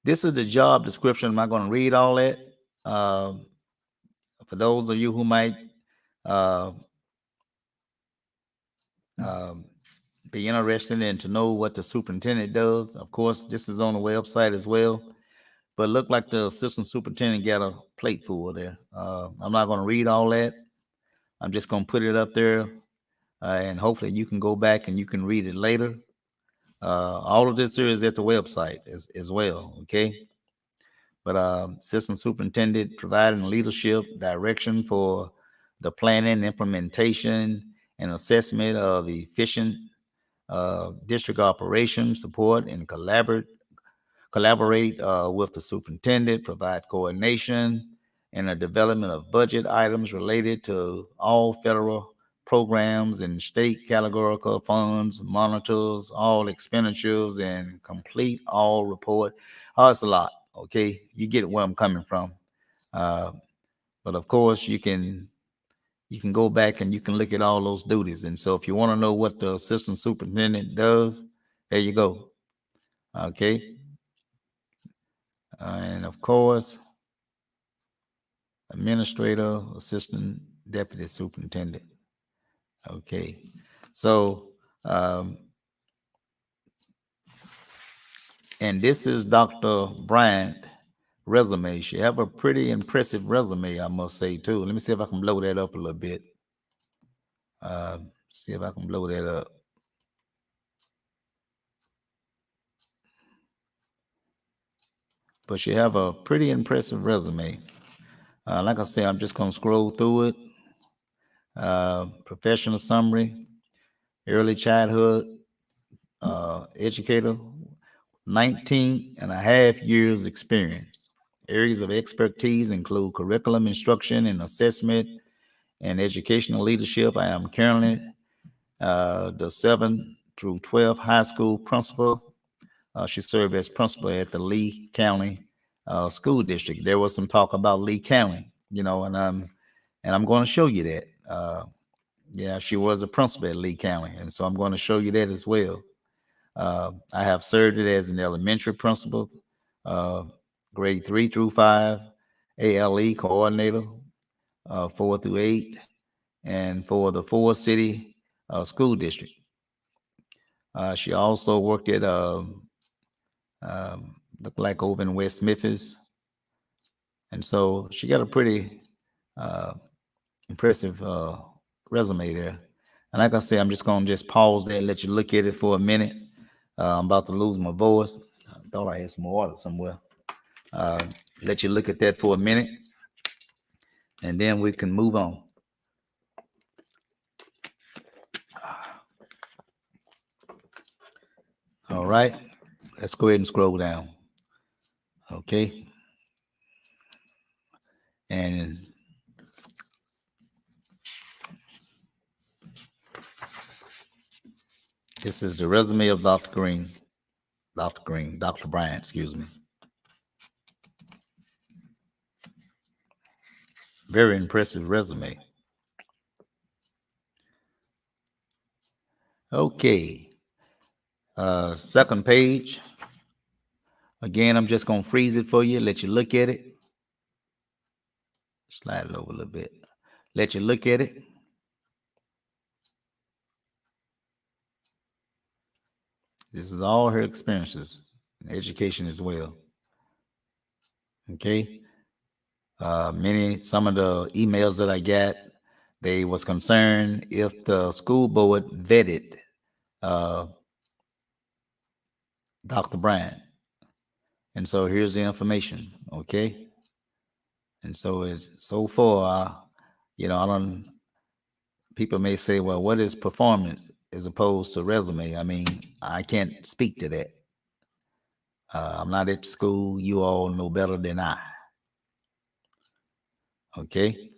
this is the job description. I'm not going to read all that. Um, for those of you who might uh, um, be interested in to know what the superintendent does, of course, this is on the website as well. But look like the assistant superintendent got a plate full there. I'm not going to read all that. I'm just going to put it up there, and hopefully you can go back and you can read it later. All of this here is at the website as well, okay? But assistant superintendent providing leadership, direction for the planning, implementation, and assessment of efficient district operations, support, and collaborate with the superintendent, provide coordination in the development of budget items related to all federal programs and state categorical funds, monitors all expenditures, and complete all report. Oh, it's a lot. Okay, you get where I'm coming from. Uh, but of course, you can go back and you can look at all those duties. And so, if you want to know what the assistant superintendent does, there you go. Okay, and of course, administrator, assistant, deputy superintendent. Okay, so and this is Dr. Bryant resume. She have a pretty impressive resume, I must say too. Let me see if I can blow that up a little bit. See if I can blow that up. But she have a pretty impressive resume. Like I say, I'm just gonna scroll through it. Professional summary, early childhood educator, 19 and a half years experience. Areas of expertise include curriculum instruction and assessment and educational leadership. I am currently the 7th through 12th high school principal. She served as principal at the Lee County School District. There was some talk about Lee County, and I'm going to show you that. Yeah, she was a principal at Lee County, and so I'm going to show you that as well. I have served it as an elementary principal, uh, grade 3 through 5, ALE coordinator, 4 through 8, and for the 4 city school district. She also worked at looked like over in West Memphis, and so she got a pretty uh, impressive resume there. And like I said, I'm just gonna just pause there and let you look at it for a minute. I'm about to lose my voice. I thought I had some water somewhere. Uh, Let you look at that for a minute, and then we can move on. All right, let's go ahead and scroll down. Okay, and this is the resume of Dr. Bryant, excuse me. Very impressive resume. Okay, second page. Again, I'm just gonna freeze it for you, let you look at it. Slide it over a little bit. Let you look at it. This is all her experiences, education as well. Okay. Some of the emails that I got, they was concerned if the school board vetted uh, Dr. Bryant. And so here's the information. Okay. And so it's so far, I don't. People may say, well, what is performance as opposed to resume? I mean, I can't speak to that. I'm not at school. You all know better than I. Okay.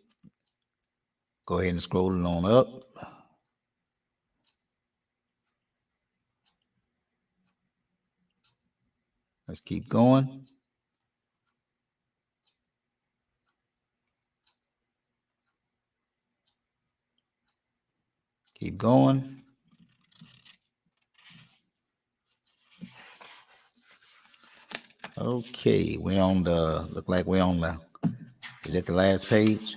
Go ahead and scroll it on up. Let's keep going. Keep going. Okay, look like we're on is that the last page?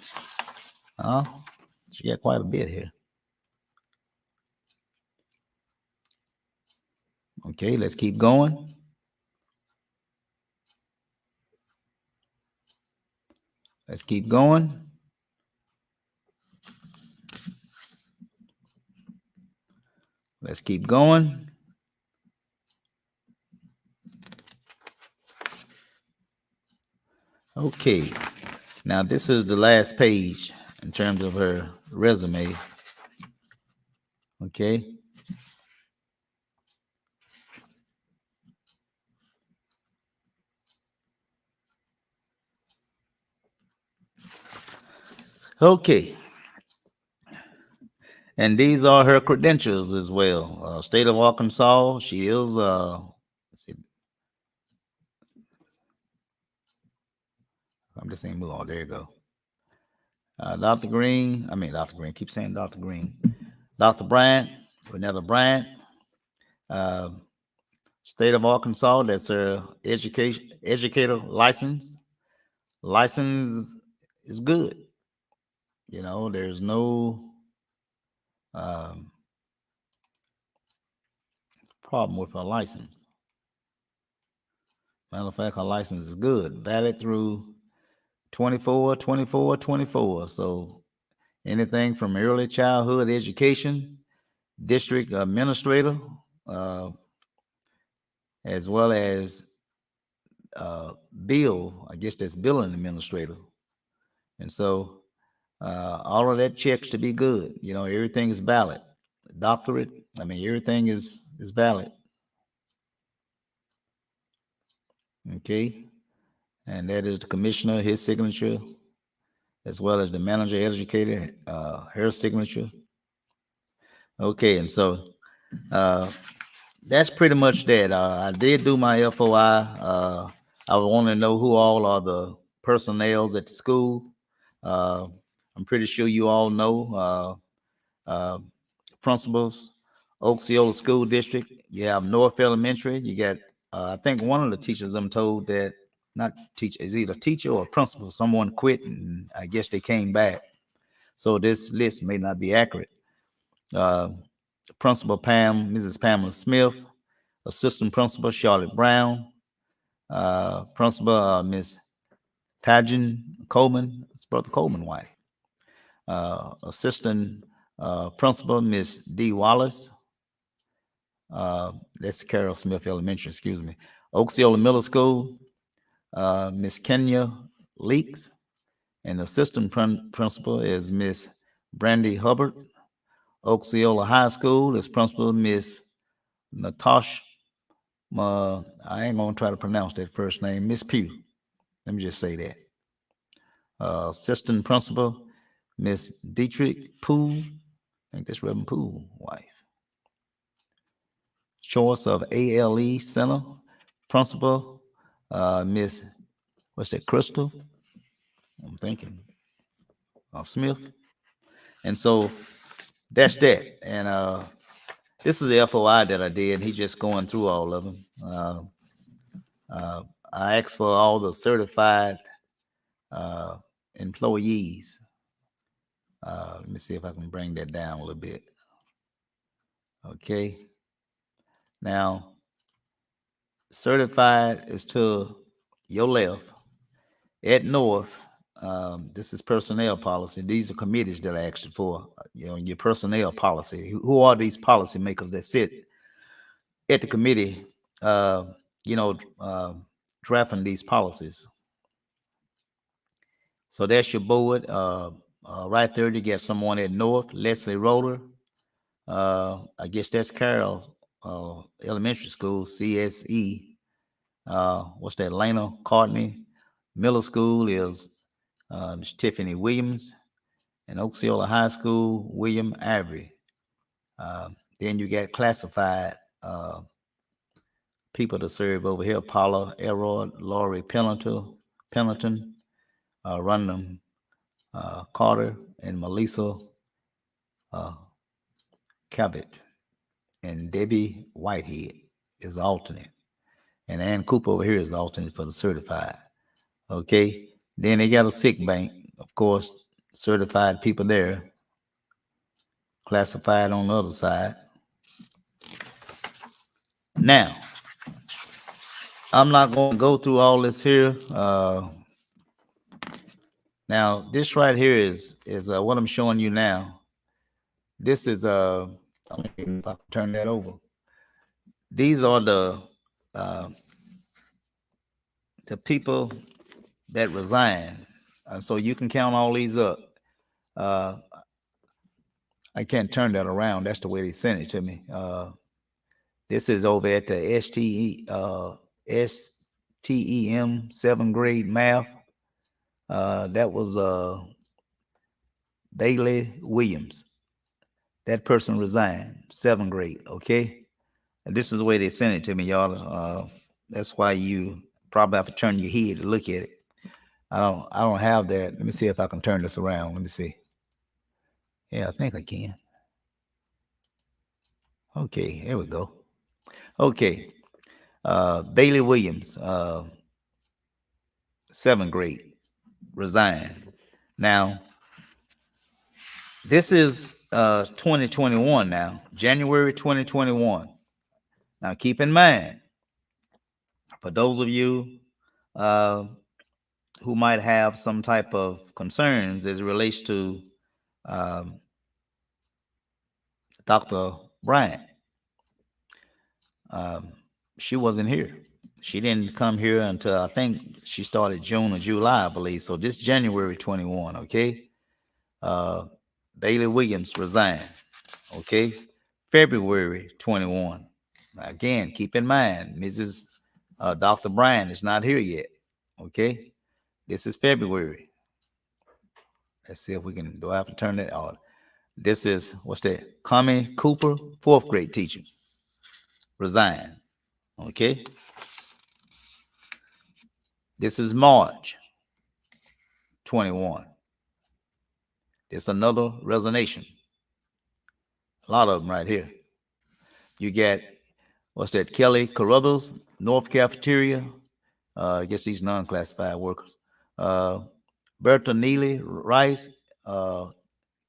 Oh, she got quite a bit here. Okay, let's keep going. Let's keep going. Let's keep going. Okay, now this is the last page in terms of her resume. Okay. Okay, and these are her credentials as well. State of Arkansas. She is. Let's see, I'm just saying move on. There you go. Dr. Green. I mean Dr. Green. Keep saying Dr. Green. Dr. Bryant. Renetta Bryant. Uh, State of Arkansas. That's her educator license. License is good. You know, there's no um, problem with her license. Matter of fact, her license is good, valid through 24, 24, 24. So anything from early childhood education, district administrator, uh, as well as bill, I guess that's billing administrator. And so all of that checks to be good. You know, everything is valid. Doctorate, I mean, everything is valid. Okay. And that is the commissioner, his signature, as well as the manager educator, her signature. Okay, and so uh, that's pretty much that. I did do my FOI. I want to know who all are the personnels at the school. Uh, I'm pretty sure you all know principals, Osceola School District. You have North Elementary. You got, I think one of the teachers I'm told that, not teacher, is either teacher or principal. Someone quit and I guess they came back. So this list may not be accurate. Uh, Principal Pam, Mrs. Pamela Smith, Assistant Principal Charlotte Brown, Principal Miss Tajin Coleman, it's Brother Coleman wife. Assistant Principal Miss D. Wallace, that's Carol Smith Elementary, excuse me. Osceola Middle School, Miss Kenya Leaks, and Assistant Principal is Miss Brandy Hubbard. Osceola High School is Principal Miss Natasha. I ain't gonna try to pronounce that first name, Miss Pugh. Let me just say that. Assistant Principal Miss Dietrich Poole. I think that's Reverend Poole wife. Choice of ALE Center. Principal Miss, what's that, Crystal? I'm thinking Smith. And so that's that. And this is the FOI that I did. He's just going through all of them. I asked for all the certified uh, employees. Let me see if I can bring that down a little bit. Okay. Now, certified is to your left. At North, this is personnel policy. These are committees that I asked for. You know, your personnel policy. Who are these policy makers that sit at the committee? You know, drafting these policies. So that's your board. Right there, you get someone at North, Leslie Roller. I guess that's Carroll Elementary School, CSE. What's that? Lena Courtney. Middle School is Tiffany Williams. And Osceola High School, William Avery. Then you got classified people to serve over here: Paula Elrod, Laurie Pennington, Random Carter, and Melissa uh, Cabot. And Debbie Whitehead is alternate. And Ann Cooper over here is alternate for the certified. Okay. Then they got a sick bank, of course, certified people there, classified on the other side. Now, I'm not going to go through all this here. Now, this right here is what I'm showing you now. This is I don't even know if I can turn that over. These are uh, the people that resign, so you can count all these up. Uh, I can't turn that around. That's the way they sent it to me. This is over at the STEM 7th grade math. That was Bailey Williams. That person resigned, seventh grade. Okay, and this is the way they sent it to me, y'all. That's why you probably have to turn your head to look at it. I don't have that. Let me see if I can turn this around. Let me see. Yeah, I think I can. Okay, here we go. Okay, Bailey Williams, seventh grade, resigned. Now, this is 2021 now, January 2021. Now, keep in mind, for those of you uh, who might have some type of concerns as it relates to um, Dr. Bryant, um, she wasn't here. She didn't come here until I think she started June or July, I believe. So this January 21, okay? Uh, Bailey Williams resigned, okay? February 21. Again, keep in mind, Mrs. Dr. Bryan is not here yet, okay? This is February. Let's see if we can, do I have to turn that on? This is, what's that? Connie Cooper, fourth grade teacher, resigned, okay? This is March 21. It's another resignation. A lot of them right here. You get, what's that? Kelly Carruthers, North Cafeteria. I guess these non-classified workers. Bertha Neely Rice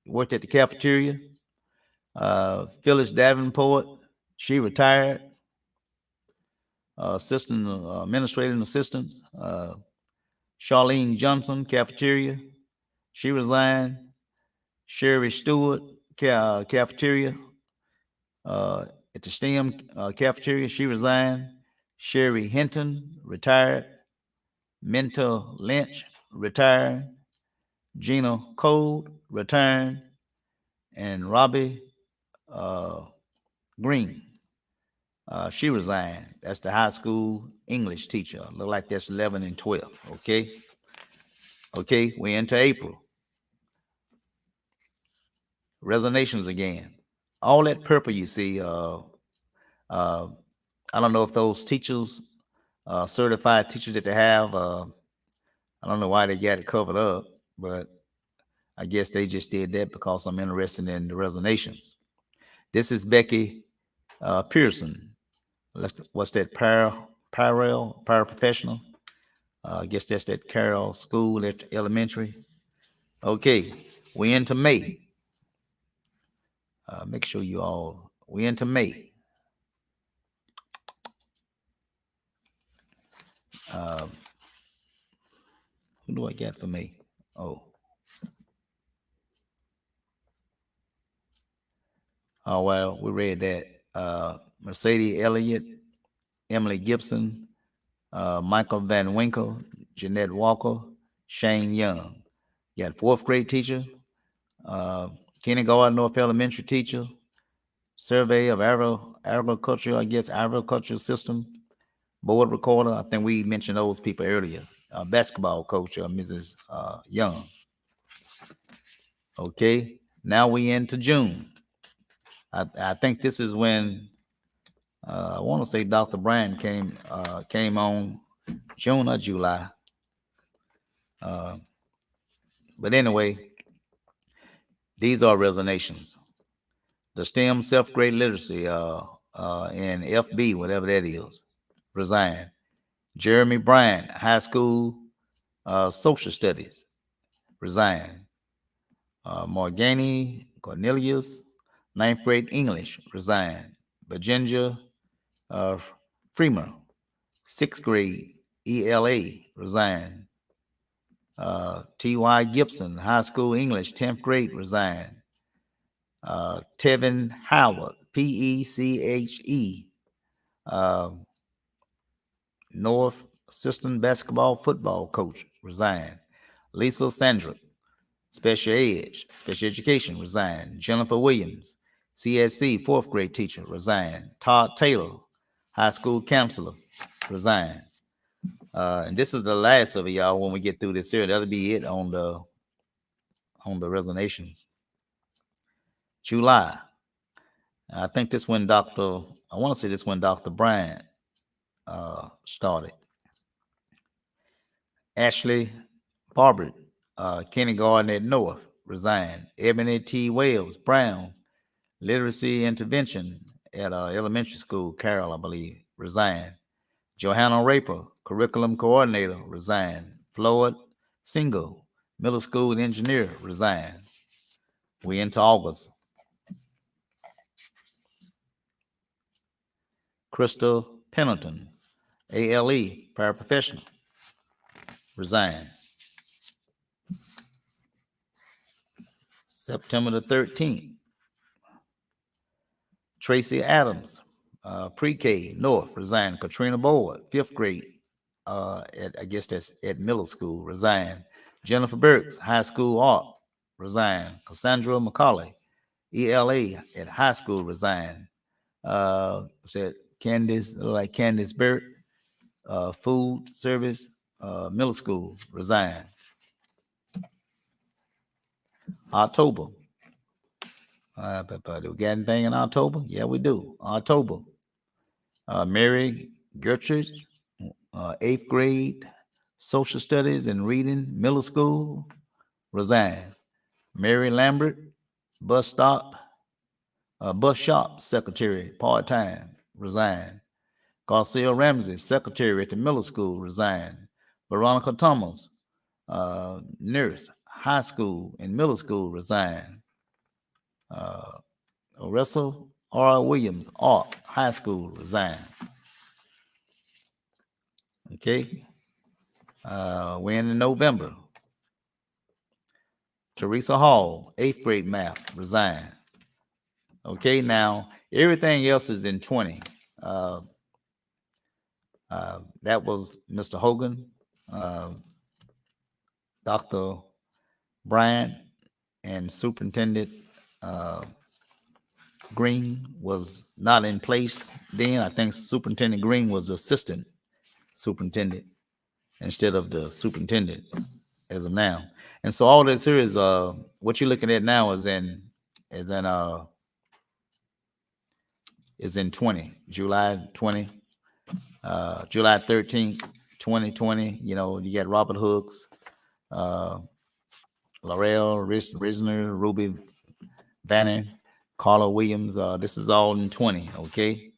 worked at the cafeteria. Phyllis Davenport, she retired. Assistant administrative assistant. Charlene Johnson, cafeteria. She resigned. Sherry Stewart, cafeteria. At the STEM cafeteria, she resigned. Sherry Hinton, retired. Minta Lynch, retired. Gina Code, retired. And Robbie uh, Green, she resigned. That's the high school English teacher. Look like that's 11 and 12, okay? Okay, we into April. Resignations again. All that purple you see, I don't know if those teachers, certified teachers that they have, I don't know why they got it covered up, but I guess they just did that because I'm interested in the resignations. This is Becky Pearson. What's that? Paraprofessional. I guess that's that Carroll School at elementary. Okay, we into May. Make sure you all, we into May. Uh, who do I got for May? Oh, well, we read that. Mercedes Elliott, Emily Gibson, Michael Van Winkle, Jeanette Walker, Shane Young. You got fourth grade teacher, kindergarten North Elementary teacher, survey of agriculture, I guess, agriculture system, board recorder. I think we mentioned those people earlier. Basketball coach, Mrs. Young. Okay, now we into June. I think this is when I want to say Dr. Bryan came on June or July. But anyway, these are resignations. The STEM self-grade literacy in FB, whatever that is, resigned. Jeremy Bryant, high school social studies, resigned. Morgani Cornelius, ninth grade English, resigned. Virginia uh, Freeman, sixth grade ELA, resigned. T.Y. Gibson, high school English, 10th grade, resigned. Tevin Howard, PECHE, North assistant basketball football coach, resigned. Lisa Sandra, special education, resigned. Jennifer Williams, CSC, fourth grade teacher, resigned. Todd Taylor, high school counselor, resigned. And this is the last of it, y'all. When we get through this here, that'll be it on on the resignations. July, I think this when Dr. I want to say this when Dr. Bryant started. Ashley Barber, kindergarten at North, resigned. Ebony T. Wells Brown, literacy intervention at elementary school, Carroll, I believe, resigned. Johanna Raper, curriculum coordinator, resigned. Floyd Single, middle school engineer, resigned. We into August. Crystal Pennington, ALE, paraprofessional, resigned. September the 13th, Tracy Adams, pre-K, North, resigned. Katrina Boyd, fifth grade, I guess that's at middle school, resigned. Jennifer Burks, high school art, resigned. Cassandra McCauley, ELA at high school, resigned. Said Candace Barrett, food service, middle school, resigned. October. Do we got anything in October? Yeah, we do. October. Mary Gertrude, eighth grade, social studies and reading, middle school, resigned. Mary Lambert, bus stop, bus shop secretary, part time, resigned. Garcia Ramsey, secretary at the middle school, resigned. Veronica Thomas, nurse, high school and middle school, resigned. Russell R. Williams, art, high school, resigned. Okay. We're in November. Teresa Hall, eighth grade math, resigned. Okay, now everything else is in 20. That was Mr. Hogan, Dr. Bryant, and Superintendent Green was not in place then. I think Superintendent Green was assistant superintendent instead of the superintendent as of now. And so all this here is what you're looking at now is in 20, July 20, July 13th, 2020. You know, you got Robert Hooks, Laurel Risner, Ruby Vanner, Carla Williams. This is all in 20, okay?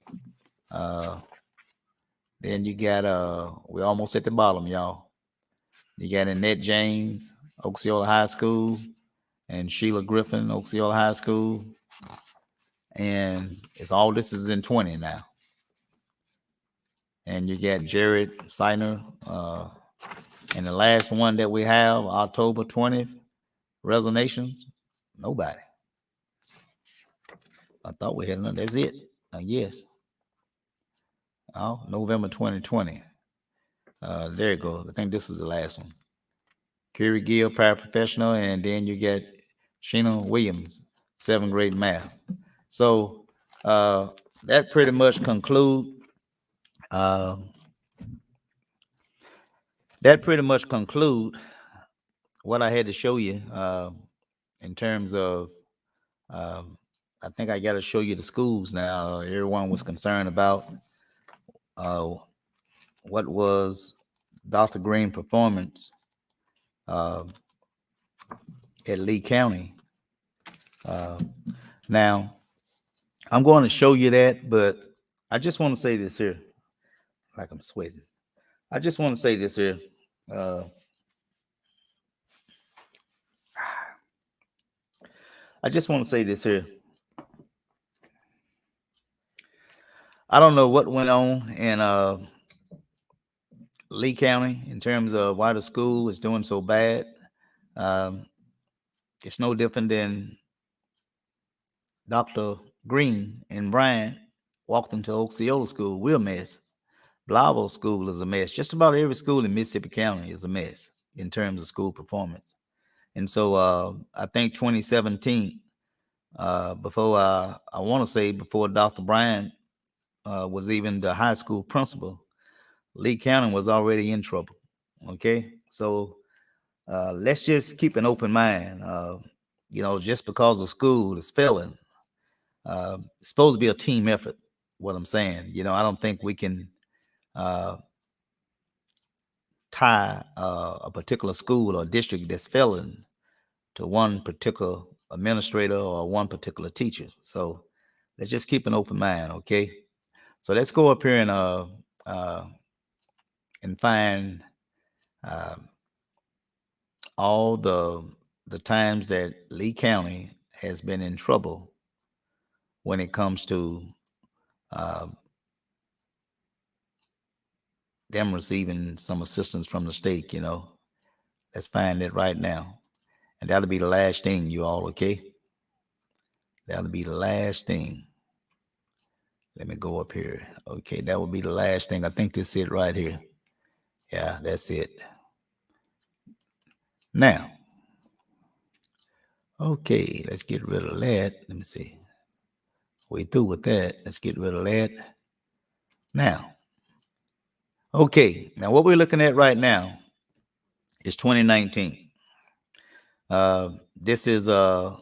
Then you got we're almost at the bottom, y'all. You got Annette James, Osceola High School, and Sheila Griffin, Osceola High School. And it's all this is in 20 now. And you got Jared Seiner. And the last one that we have, October 20th, resignations, nobody. I thought we had another. That's it. Yes. Oh, November 2020. There you go. I think this is the last one. Kerry Gill, paraprofessional, and then you get Sheena Williams, seventh grade math. So that pretty much conclude. What I had to show you in terms of. I think I got to show you the schools now. Everyone was concerned about what was Dr. Green performance at Lee County. Now, I'm going to show you that, but I just want to say this here, like I'm sweating. I just want to say this here. I just want to say this here. I don't know what went on in Lee County in terms of why the school is doing so bad. It's no different than Dr. Green and Brian walked into Osceola School. We're a mess. Bravo School is a mess. Just about every school in Mississippi County is a mess in terms of school performance. And so I think 2017, before I want to say before Dr. Brian was even the high school principal, Lee County was already in trouble. Okay, so let's just keep an open mind. Just because a school is failing, it's supposed to be a team effort. What I'm saying, I don't think we can uh, tie a particular school or district that's failing to one particular administrator or one particular teacher. So let's just keep an open mind, okay? So let's go up here uh, and find uh, all the times that Lee County has been in trouble when it comes to uh, them receiving some assistance from the state. Let's find it right now, and that'll be the last thing, you all, okay? That'll be the last thing. Let me go up here. Okay, that will be the last thing. I think this is it right here. Yeah, that's it. Now, okay, let's get rid of that. Let me see. We through with that. Let's get rid of that. Now, okay, now what we're looking at right now is 2019. This is the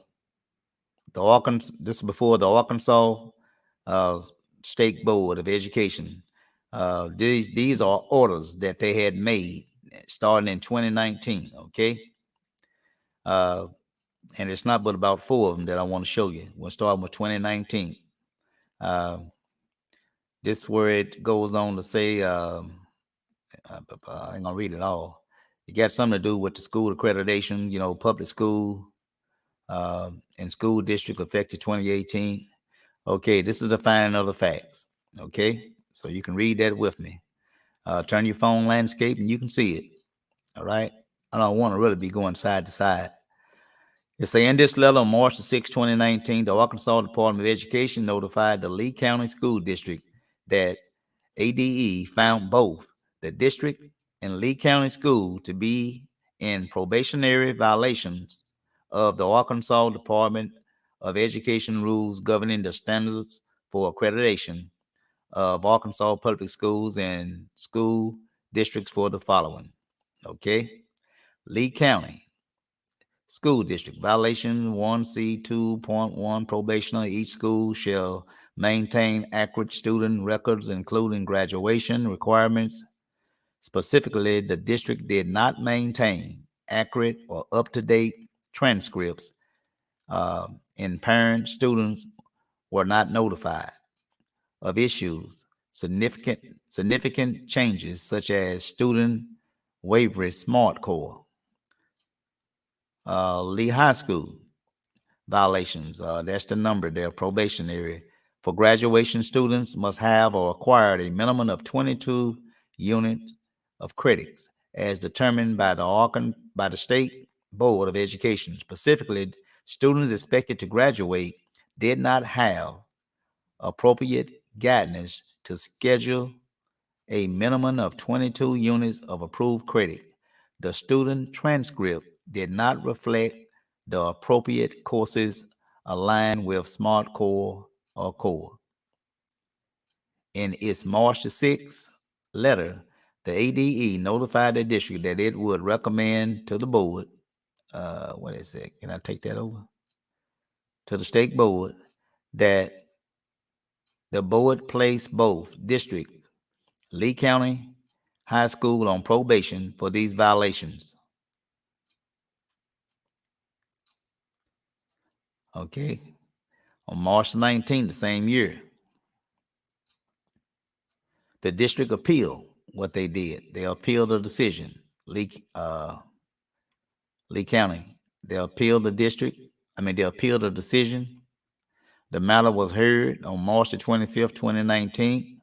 Arkansas. This is before the Arkansas uh, State Board of Education. These are orders that they had made starting in 2019. Okay, uh, and it's not but about four of them that I want to show you. We'll start with 2019. Uh, this is where it goes on to say, I ain't gonna read it all. It got something to do with the school accreditation, public school and school district effective 2018. Okay, this is the finding of the facts. Okay, so you can read that with me. Turn your phone landscape and you can see it. All right. I don't want to really be going side to side. It say in this letter on March 6, 2019, the Arkansas Department of Education notified the Lee County School District that ADE found both the district and Lee County School to be in probationary violations of the Arkansas Department of Education rules governing the standards for accreditation of Arkansas public schools and school districts for the following. Okay. Lee County School District violation 1C2.1 probationer. Each school shall maintain accurate student records, including graduation requirements. Specifically, the district did not maintain accurate or up-to-date transcripts, and students were not notified of issues, significant changes such as student waiver smart core. Lee High School violations. That's the number there, probationary. For graduation, students must have or acquired a minimum of 22 units of credits as determined by the State Board of Education. Specifically, students expected to graduate did not have appropriate guidance to schedule a minimum of 22 units of approved credit. The student transcript did not reflect the appropriate courses aligned with SMART Core or Core. In its March 6th letter, the ADE notified the district that it would recommend to the board, what is it? Can I take that over? To the state board, that the board place both district Lee County High School on probation for these violations. Okay. On March 19th, the same year, the district appealed what they did. They appealed the decision. Lee County. They appealed the district. They appealed the decision. The matter was heard on March the 25th, 2019.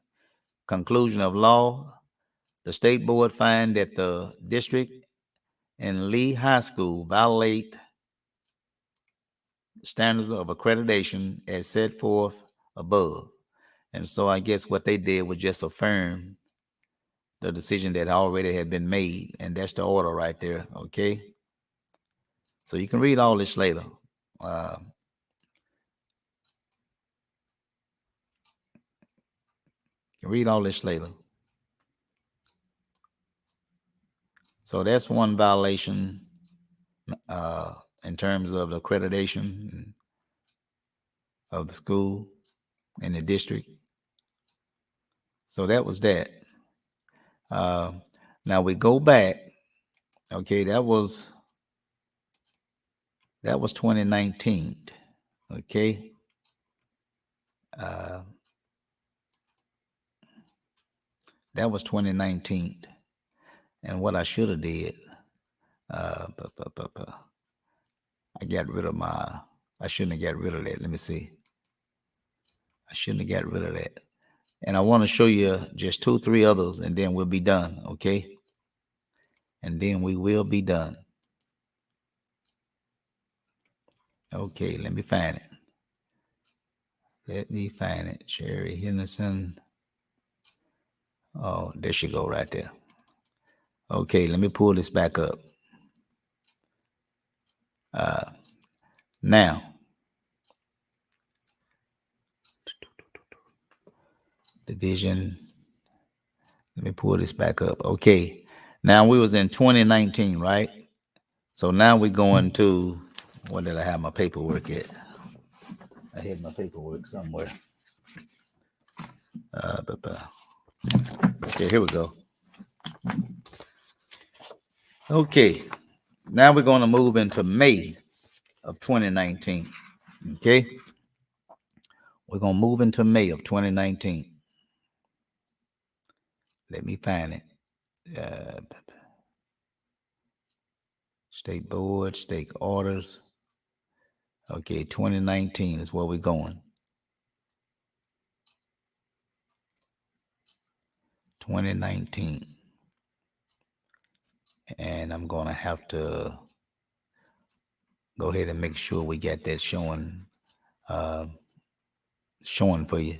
Conclusion of law. The state board found that the district and Lee High School violate standards of accreditation as set forth above. And so I guess what they did was just affirm the decision that already had been made. And that's the order right there. Okay. So you can read all this later. Uh, you can read all this later. So that's one violation. in terms of the accreditation of the school and the district. So that was that. Uh, Now we go back. Okay, that was 2019. Okay, uh, that was 2019. And what I should have did, uh, bu- bu- bu- bu- I got rid of my. I shouldn't have got rid of that. Let me see. I shouldn't have got rid of that. And I want to show you just two, three others, and then we'll be done. Okay, and then we will be done. Okay, let me find it. Let me find it. Sherry Henderson. Oh, there she go right there. Okay, let me pull this back up. Now, division. Let me pull this back up. Okay. Now we was in 2019, right? So now we're going to, where did I have my paperwork at? I had my paperwork somewhere. Okay, here we go. Okay. Now we're going to move into May of 2019. Okay. We're going to move into May of 2019. Let me find it. Uh, State board, state orders. Okay, 2019 is where we're going. 2019. And I'm going to have to go ahead and make sure we get that showing for you.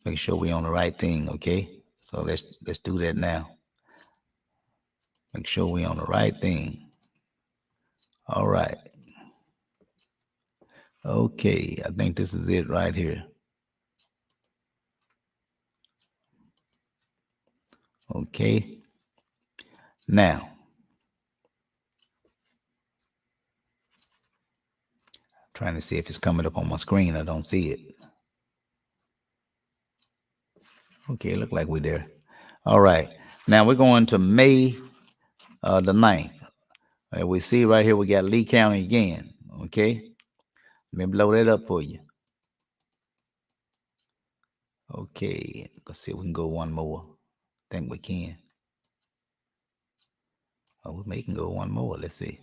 Make sure we're on the right thing, okay? So let's do that now. Make sure we're on the right thing. All right. Okay, I think this is it right here. Okay. Now, trying to see if it's coming up on my screen. I don't see it. Okay, look like we're there. All right. Now we're going to May the 9th. We see right here we got Lee County again. Okay. Let me blow that up for you. Okay. Let's see if we can go one more. Think we can. Oh, we may can go one more. Let's see.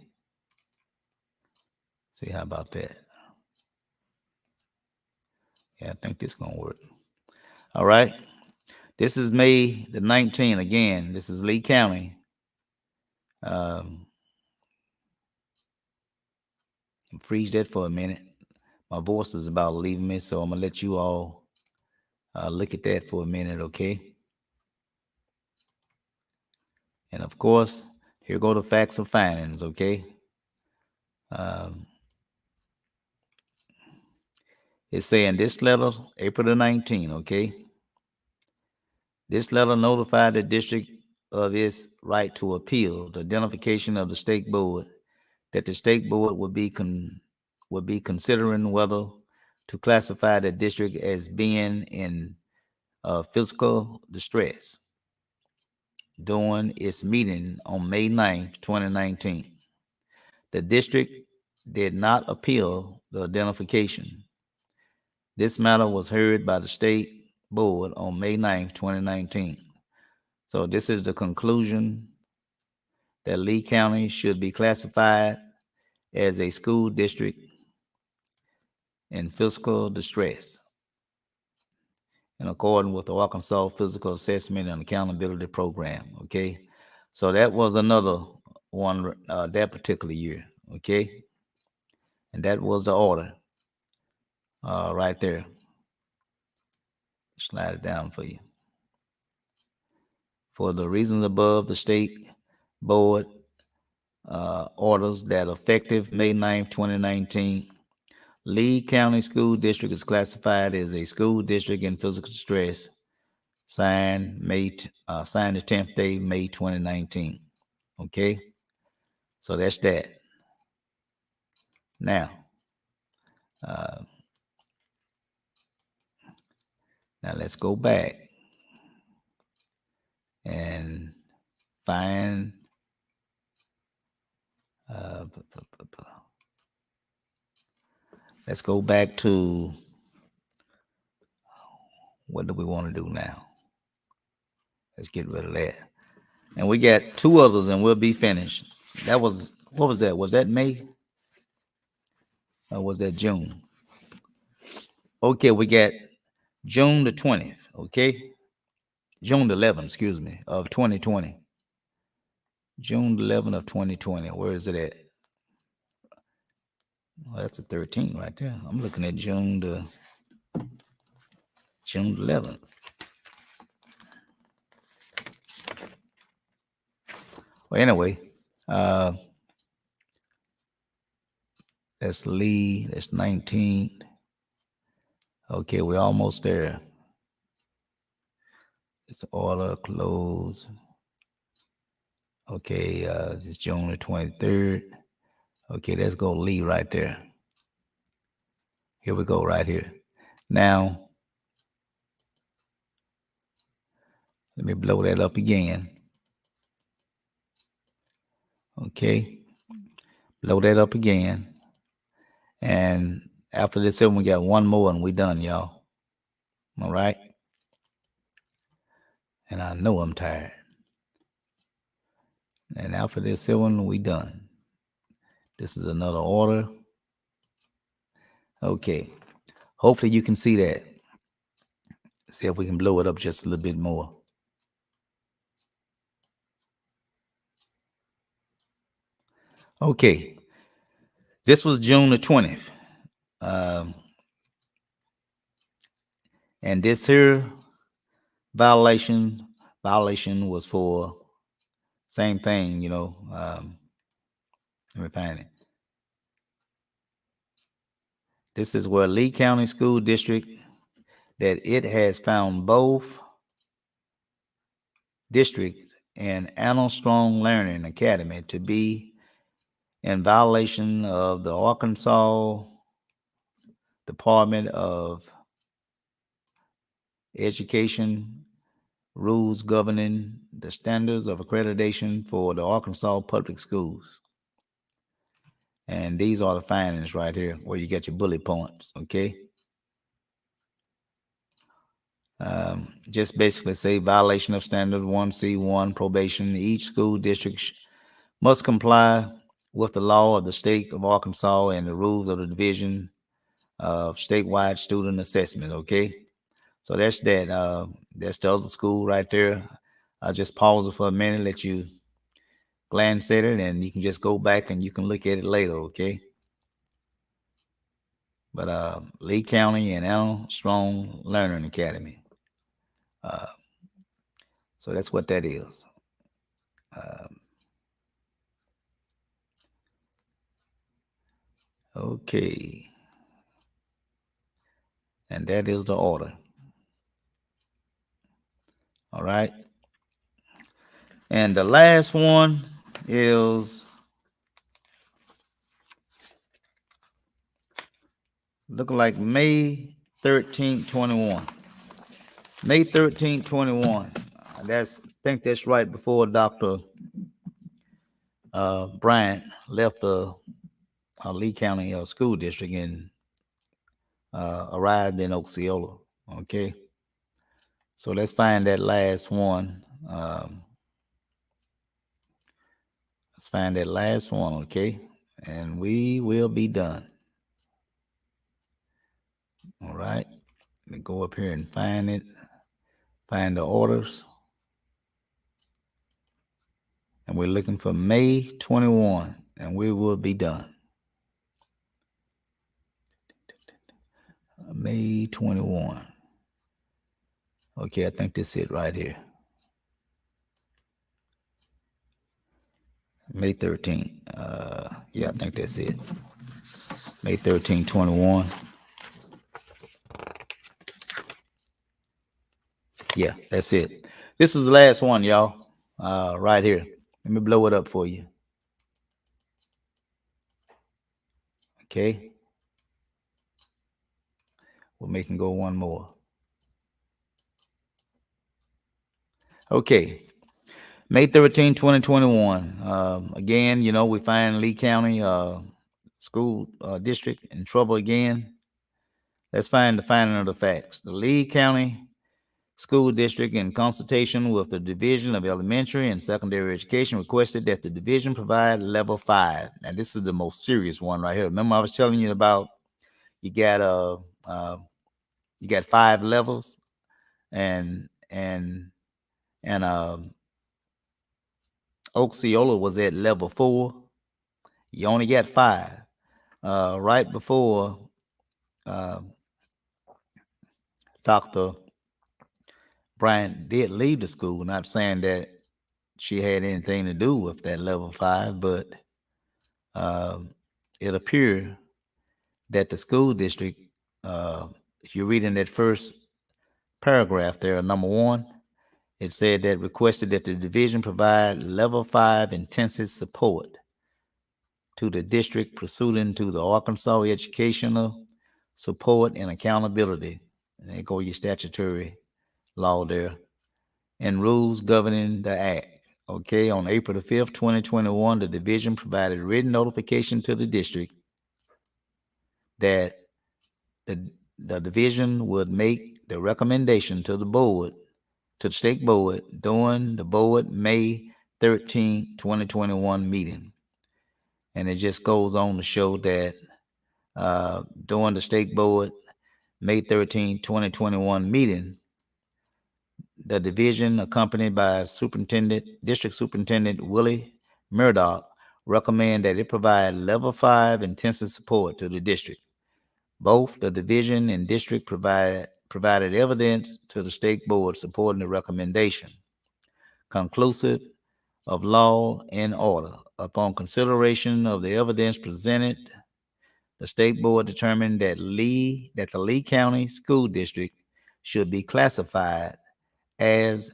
See how about that. Yeah, I think this is gonna work. All right. This is May the 19th again. This is Lee County. Freeze that for a minute. My voice is about leaving me, so I'm gonna let you all look at that for a minute, okay? And of course, here go the facts of findings, okay? It's saying this letter, April the 19th, okay? This letter notified the district of its right to appeal the identification of the state board, that the state board would be considering whether to classify the district as being in physical distress during its meeting on May 9th, 2019. The district did not appeal the identification. This matter was heard by the state board on May 9th, 2019. So this is the conclusion that Lee County should be classified as a school district in fiscal distress in accordance with the Arkansas Physical Assessment and Accountability Program. Okay, so that was another one that particular year. Okay, and that was the order right there. Slide it down for you. For the reasons above, the state board orders that effective May 9th, 2019, Lee County School District is classified as a school district in physical distress. Signed signed the 10th day, May 2019. Okay, so that's that. Now, uh, now let's go back and find. Uh, let's go back to what do we want to do now? Let's get rid of that. And we got two others, and we'll be finished. That was what was that? Was that May or was that June? Okay, we got June the 20th. Okay, June the 11th. Excuse me, of 2020. June 11th of 2020. Where is it at? Well, that's the 13th right there. I'm looking at June 11th. Well, anyway, uh, that's Lee. That's 19th. Okay, we're almost there. It's order close. Okay, it's June the 23rd. Okay, let's go Lee right there. Here we go right here. Now, let me blow that up again. Okay, blow that up again. And after this, we got one more and we done, y'all. All right? And I know I'm tired. And after this one, we done. This is another order. Okay. Hopefully you can see that. See if we can blow it up just a little bit more. Okay. This was June the 20th. And this here violation was for same thing, you know. Let me find it. This is where Lee County School District, that it has found both districts and Armstrong Learning Academy to be in violation of the Arkansas Department of Education rules governing the standards of accreditation for the Arkansas public schools. And these are the findings right here where you get your bullet points, okay? Just basically say violation of standard 1C1 probation. Each school district must comply with the law of the state of Arkansas and the rules of the Division of Statewide Student Assessment, okay? So that's that. That's the other school right there. I'll just pause it for a minute, let you glance at it, and you can just go back and you can look at it later, okay? But Lee County and Armstrong Learning Academy. So that's what that is. Okay. And that is the order. All right. And the last one is looking like May 13th, 21. May 13th, 21. I think that's right before Dr. Bryant left the Lee County School District and arrived in Osceola. Okay. So let's find that last one. Let's find that last one, okay? And we will be done. All right. Let me go up here and find it. Find the orders. And we're looking for May 21, and we will be done. May 21. Okay, I think that's it right here. May 13th. Yeah, I think that's it. May 13, 21. Yeah, that's it. This is the last one, y'all. Right here. Let me blow it up for you. Okay. We'll make him go one more. Okay. May 13, 2021. Again, we find Lee County school district in trouble again. Let's find the finding of the facts. The Lee County School District, in consultation with the Division of Elementary and Secondary Education, requested that the division provide level 5. Now, this is the most serious one right here. Remember, I was telling you about you got 5 levels, and Osceola was at level 4. You only got 5. Right before uh, Dr. Bryant did leave the school, not saying that she had anything to do with that level 5, but it appeared that the school district, if you're reading that first paragraph there, number 1, it said that requested that the division provide level 5 intensive support to the district pursuant to the Arkansas Educational Support and Accountability. And there go your statutory law there. And rules governing the act. Okay, on April the 5th, 2021, the division provided written notification to the district that the division would make the recommendation to the board, to the state board, during the board May 13, 2021 meeting. And it just goes on to show that during the state board May 13, 2021 meeting, the division, accompanied by District Superintendent Willie Murdoch, recommend that it provide level 5 intensive support to the district. Both the division and district provided evidence to the state board supporting the recommendation. Conclusive of law and order. Upon consideration of the evidence presented, the state board determined that the Lee County School District should be classified as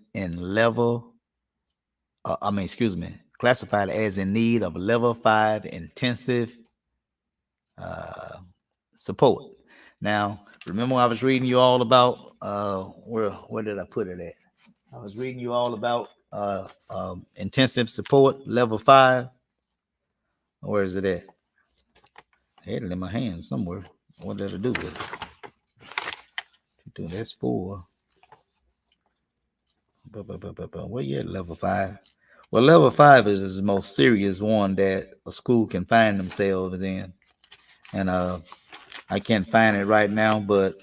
classified as in need of level 5 intensive support. Now, remember I was reading you all about, where did I put it at? I was reading you all about intensive support, level 5. Where is it at? I had it in my hand somewhere. What did I do with it? That's 4. Where you at, level 5? Well, level 5 is the most serious one that a school can find themselves in. And I can't find it right now, but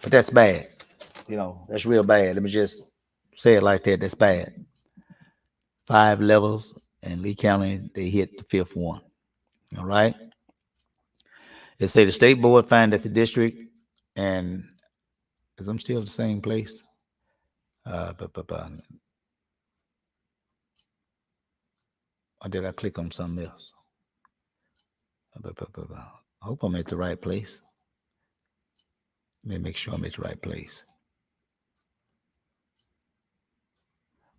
that's bad. That's real bad. Let me just say it like that. That's bad. 5 levels in Lee County, they hit the 5th one. All right. It say the state board find that the district, and because I'm still the same place. Or did I click on something else? I hope I'm at the right place. Let me make sure I'm at the right place.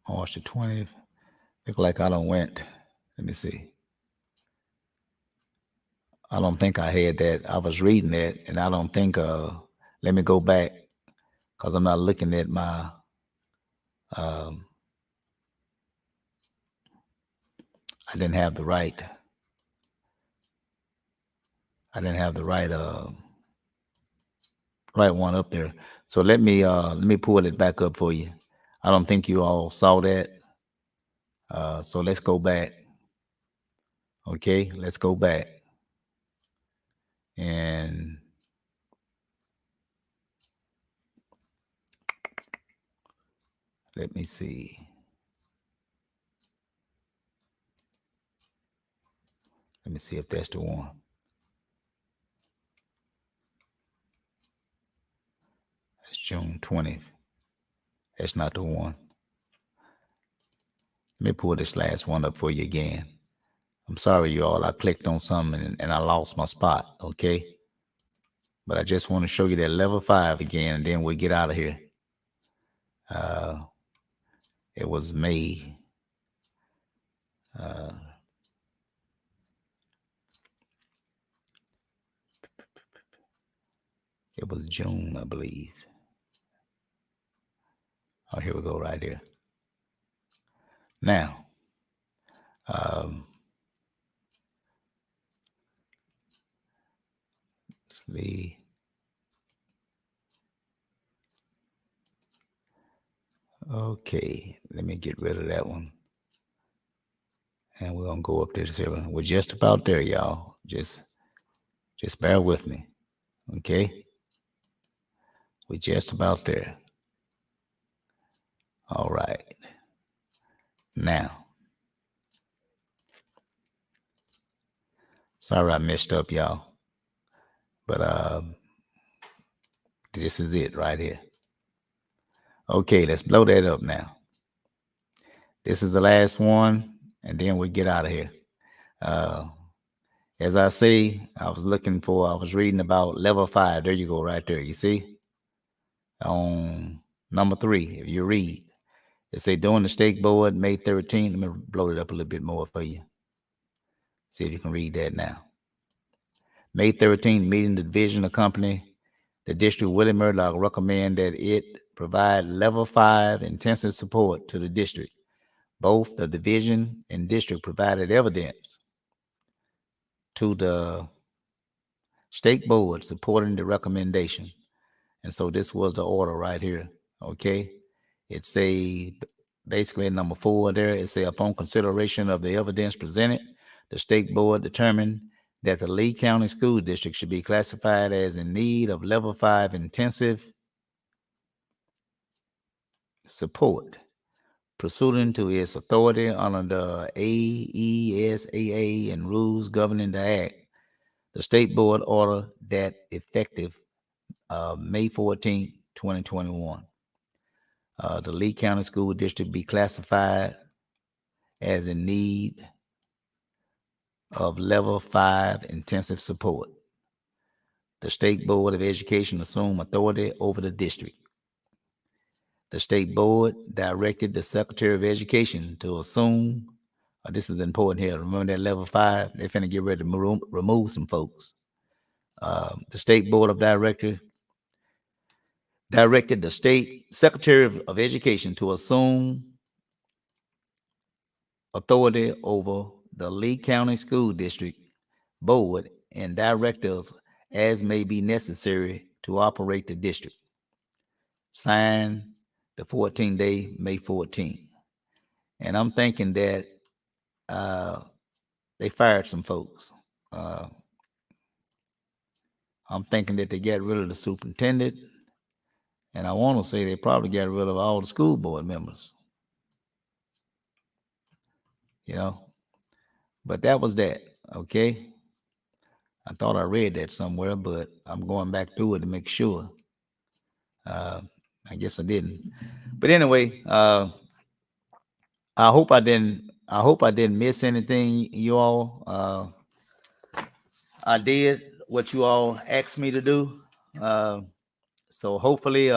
March the 20th. Look like I don't went. Let me see. I don't think I had that. I was reading it, and I don't think. Let me go back, because I'm not looking at my. I didn't have the right. Right one up there. So let me pull it back up for you. I don't think you all saw that. So let's go back. Okay, let's go back. And let me see. Let me see if that's the one. That's June 20th. That's not the one. Let me pull this last one up for you again. I'm sorry, you all. I clicked on something and I lost my spot. Okay. But I just want to show you that level 5 again, and then we'll get out of here. It was May. Uh, it was June, I believe. Oh, here we go, right here. Now, um, let's see. Okay, let me get rid of that one. And we're gonna go up there to 7. We're just about there, y'all. Just bear with me. Okay? We're just about there. All right. Now, sorry I messed up, y'all. But this is it right here. Okay, let's blow that up now. This is the last one, and then we get out of here. Uh, as I say, I was reading about level 5. There you go, right there. You see? On number 3, if you read, it say during the stake board, May 13th. Let me blow it up a little bit more for you. See if you can read that now. May 13th, meeting the division of company. The district, Willie Murdoch, recommend that it provide level 5 intensive support to the district. Both the division and district provided evidence to the stake board supporting the recommendation. And so this was the order right here. Okay. It say basically in number 4 there, it say upon consideration of the evidence presented, the stake board determined that the Lee County School District should be classified as in need of level 5 intensive support, pursuant to its authority under the AESAA and rules governing the Act. The state board order that effective May 14, 2021. The Lee County School District be classified as in need of level 5 intensive support. The State Board of Education assume authority over the district. The State Board directed the Secretary of Education to assume, this is important here, remember that level 5, they're finna get ready to remove some folks. The State Board of Directors directed the State Secretary of Education to assume authority over the Lee County School District Board and directors as may be necessary to operate the district. Signed the 14th day, May 14th. And I'm thinking that they fired some folks. I'm thinking that they got rid of the superintendent, and I want to say they probably got rid of all the school board members. You know, but that was that. Okay. I thought I read that somewhere, but I'm going back through it to make sure. I guess I didn't. But anyway, I hope I didn't miss anything, you all. I did what you all asked me to do. So hopefully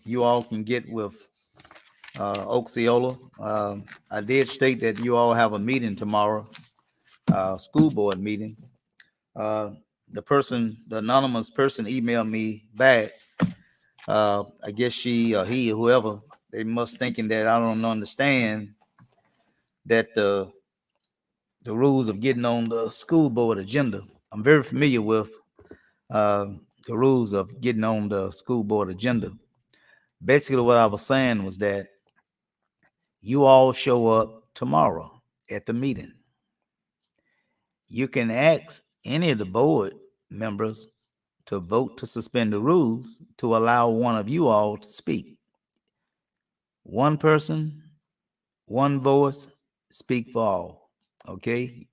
you all can get with Osceola. I did state that you all have a meeting tomorrow, school board meeting. The anonymous person emailed me back. I guess she or he or whoever, they must thinking that I don't understand that the rules of getting on the school board agenda. I'm very familiar with the rules of getting on the school board agenda. Basically, what I was saying was that you all show up tomorrow at the meeting. You can ask any of the board members to vote to suspend the rules to allow one of you all to speak. One person, one voice, speak for all. Okay?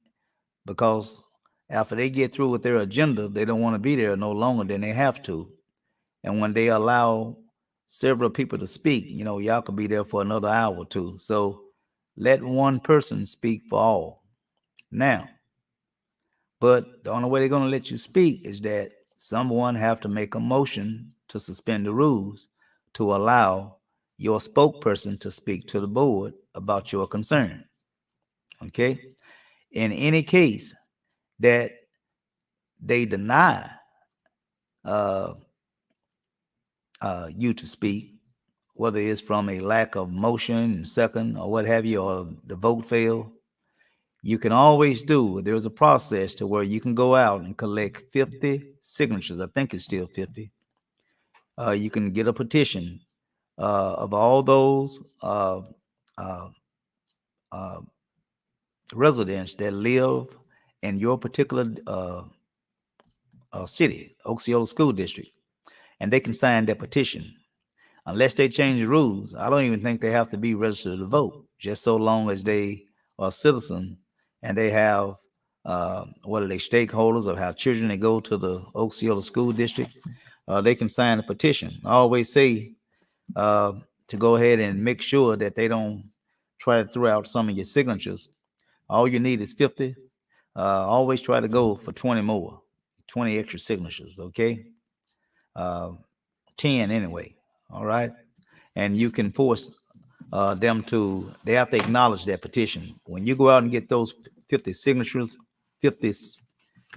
Because after they get through with their agenda, they don't want to be there no longer than they have to. And when they allow several people to speak, y'all could be there for another hour or two. So let one person speak for all. Now, but the only way they're going to let you speak is that someone have to make a motion to suspend the rules to allow your spokesperson to speak to the board about your concern. Okay? In any case that they deny uh, you to speak, whether it's from a lack of motion, second, or what have you, or the vote failed, you can always do, there's a process to where you can go out and collect 50 signatures. I think it's still 50. You can get a petition of all those uh, uh, residents that live in your particular city, Osceola School District, and they can sign that petition. Unless they change the rules, I don't even think they have to be registered to vote, just so long as they are citizens and they have, what are they, stakeholders or have children that go to the Osceola School District, they can sign a petition. I always say uh, to go ahead and make sure that they don't try to throw out some of your signatures. All you need is 50. Always try to go for 20 more, 20 extra signatures, okay? Uh, 10 anyway, all right? And you can force them to, they have to acknowledge that petition. When you go out and get those 50 signatures, 50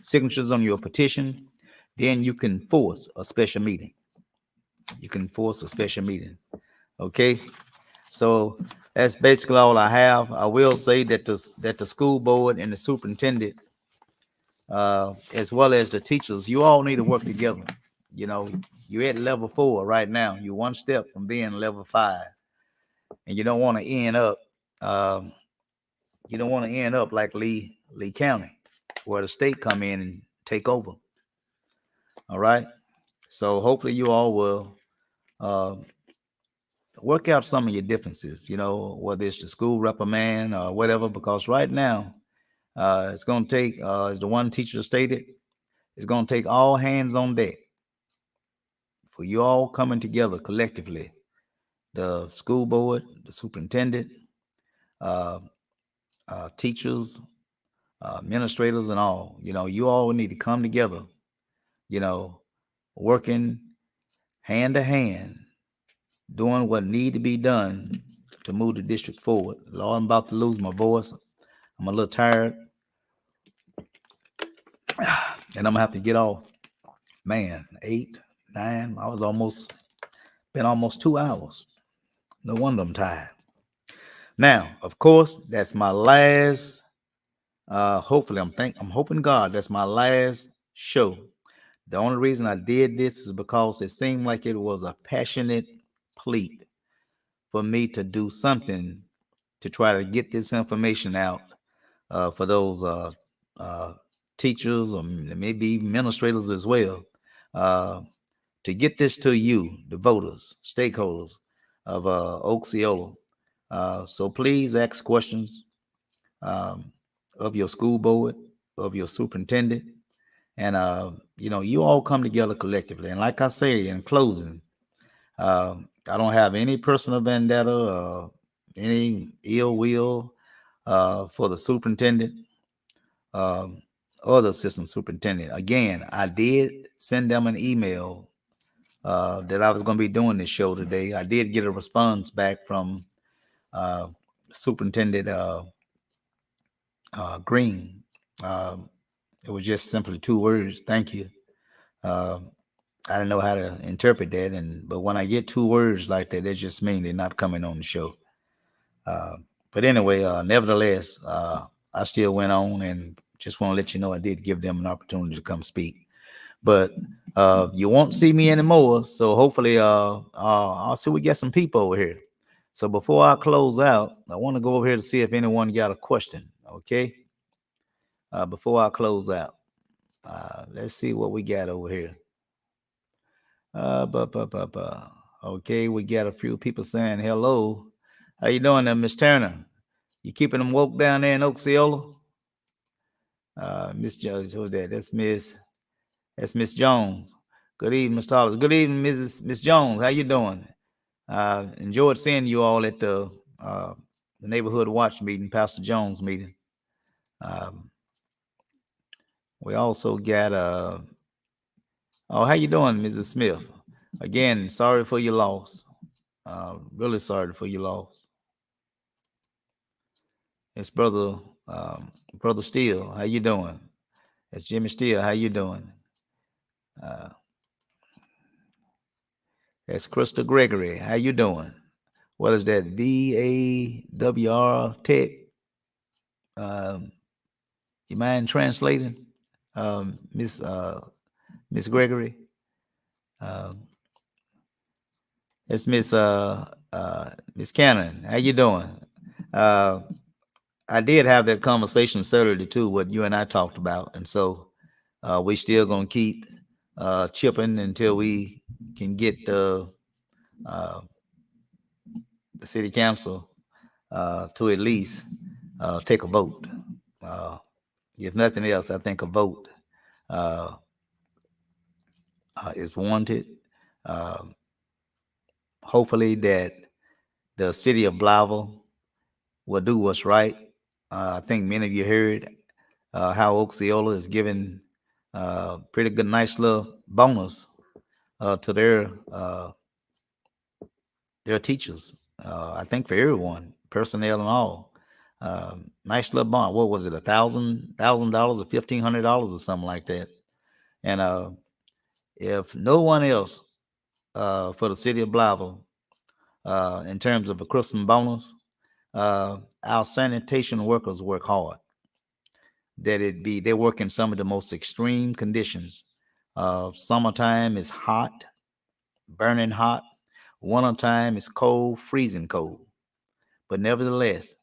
signatures on your petition, then you can force a special meeting. You can force a special meeting, okay? So that's basically all I have. I will say that the school board and the superintendent, as well as the teachers, you all need to work together. You know, you're at level 4 right now. You're one step from being level 5, and you don't want to end up. Um, you don't want to end up like Lee County, where the state come in and take over. All right. So hopefully you all will uh, work out some of your differences. You know, whether it's the school reprimand or whatever, because right now it's going to take, as the one teacher stated, it's going to take all hands on deck for you all coming together collectively. The school board, the superintendent, uh, teachers, administrators, and all. You know, you all need to come together. You know, working hand to hand, doing what need to be done to move the district forward. Lord, I'm about to lose my voice. I'm a little tired, and I'm gonna have to get off. Man, 8, 9. I was almost been almost 2 hours. No wonder I'm tired. Now, of course, that's my last. Hopefully, I'm hoping God that's my last show. The only reason I did this is because it seemed like it was a passionate plea for me to do something to try to get this information out for those uh, teachers or maybe even administrators as well, uh, to get this to you, the voters, stakeholders of Osceola. So please ask questions um, of your school board, of your superintendent, and you know, you all come together collectively. And like I say in closing, I don't have any personal vendetta, any ill will for the superintendent or the assistant superintendent. Again, I did send them an email that I was going to be doing this show today. I did get a response back from uh, Superintendent Green. Um, it was just simply 2 words: "Thank you." Uh, I didn't know how to interpret that, but when I get 2 words like that, that just means they're not coming on the show. Uh, but anyway, nevertheless, I still went on and just want to let you know I did give them an opportunity to come speak. But you won't see me anymore, so hopefully, I'll see we get some people over here. So before I close out, I want to go over here to see if anyone got a question. Okay, before I close out, let's see what we got over here. Okay, we got a few people saying hello. How you doing there, Miss Turner? You keeping them woke down there in Osceola? Miss Jones, who's that? That's Miss Jones. Good evening, Mr. Hollis. Good evening, Miss Jones. How you doing? Enjoyed seeing you all at the neighborhood watch meeting, Pastor Jones meeting. Um, we also got oh, how you doing, Mrs. Smith? Again, sorry for your loss. Really sorry for your loss. It's brother Steele. How you doing? It's Jimmy Steele. How you doing? Uh, it's Krista Gregory. How you doing? What is that? VAWR Tech. Um, you mind translating, Miss Gregory? Um, it's Miss Cannon. How you doing? Uh, I did have that conversation Saturday too, what you and I talked about, and so we still gonna keep chipping until we can get uh, the city council to at least take a vote. Uh, if nothing else, I think a vote uh, is wanted. Uh, Hopefully that the city of Blyville will do what's right. I think many of you heard how Osceola is giving pretty good, nice little bonus to their teachers. I think for everyone, personnel and all. Nice little bond. What was it? $1,000 or $1,500 or something like that. And if no one else for the city of Blyville, in terms of a Christmas bonus, our sanitation workers work hard. They work in some of the most extreme conditions. Summertime is hot, burning hot. Wintertime is cold, freezing cold. But nevertheless,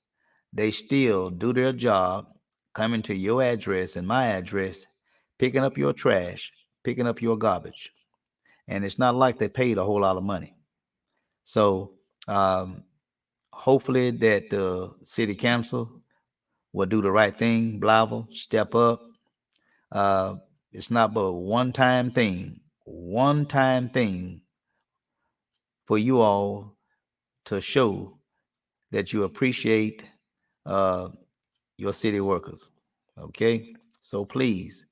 they still do their job, coming to your address and my address, picking up your trash, picking up your garbage. And it's not like they paid a whole lot of money. So um, hopefully that the city council will do the right thing, Blyville, step up. Uh, it's not but a one time thing for you all to show that you appreciate uh, your city workers. Okay, so please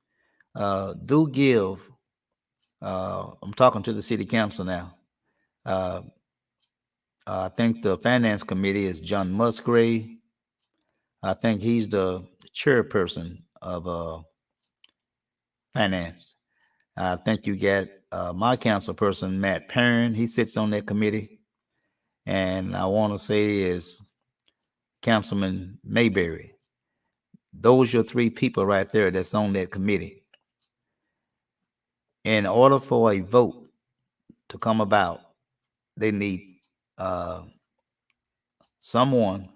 do give. I'm talking to the city council now. Uh, I think the finance committee is John Musgrave. I think he's the chairperson of finance. I think you get my council person, Matt Perrin. He sits on that committee. And I want to say is Councilman Mayberry. Those are three people right there that's on that committee. In order for a vote to come about, they need uh, someone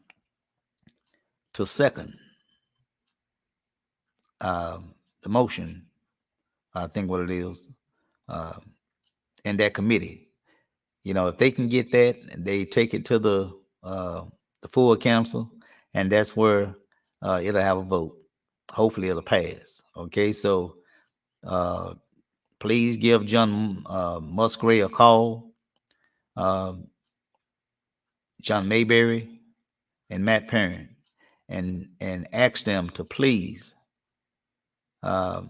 to second uh, the motion. I think what it is uh, in that committee. You know, if they can get that, they take it to the full council, and that's where it'll have a vote. Hopefully, it'll pass. Okay, so uh, please give John Musgrave a call, uh, John Mayberry and Matt Perrin, and ask them to please uh,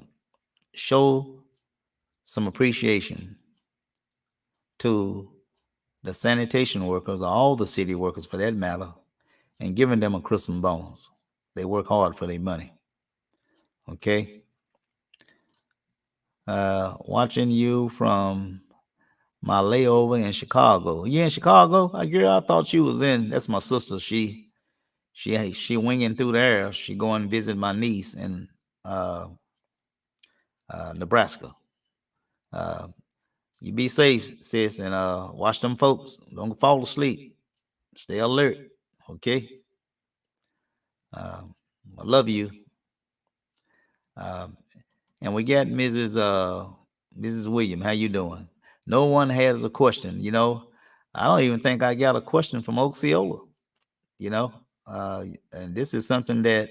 show some appreciation to the sanitation workers, or all the city workers for that matter, and giving them a Christmas bonus. They work hard for their money. Okay. Watching you from my layover in Chicago. You in Chicago? I thought you was in. That's my sister. She winging through there. She going to visit my niece in uh, Nebraska. Uh, you be safe, sis, and watch them folks. Don't fall asleep. Stay alert. Okay. I love you. Um, and we got Mrs. William. How you doing? No one has a question. You know, I don't even think I got a question from Osceola. You know, and this is something that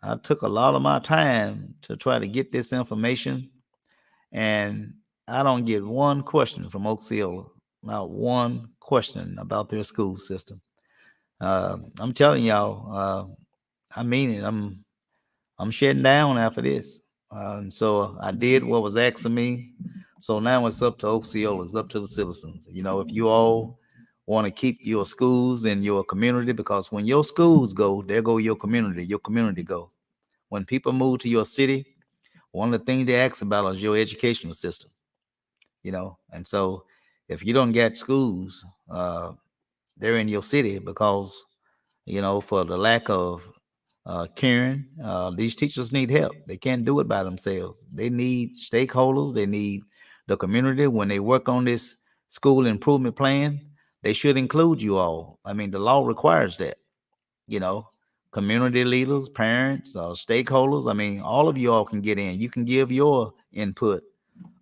I took a lot of my time to try to get this information, and I don't get one question from Osceola. Not one question about their school system. I'm telling y'all, I mean it. I'm shutting down after this. And so I did what was asked of me. So now it's up to Osceola. It's up to the citizens. You know, if you all want to keep your schools in your community, because when your schools go, there go your community go. When people move to your city, one of the things they ask about is your educational system, and so if you don't get schools, they're in your city because, for the lack of caring, these teachers need help. They can't do it by themselves. They need stakeholders. They need the community. When they work on this school improvement plan, they should include you all. I mean, the law requires that, you know, community leaders, parents, stakeholders. I mean, all of you all can get in. You can give your input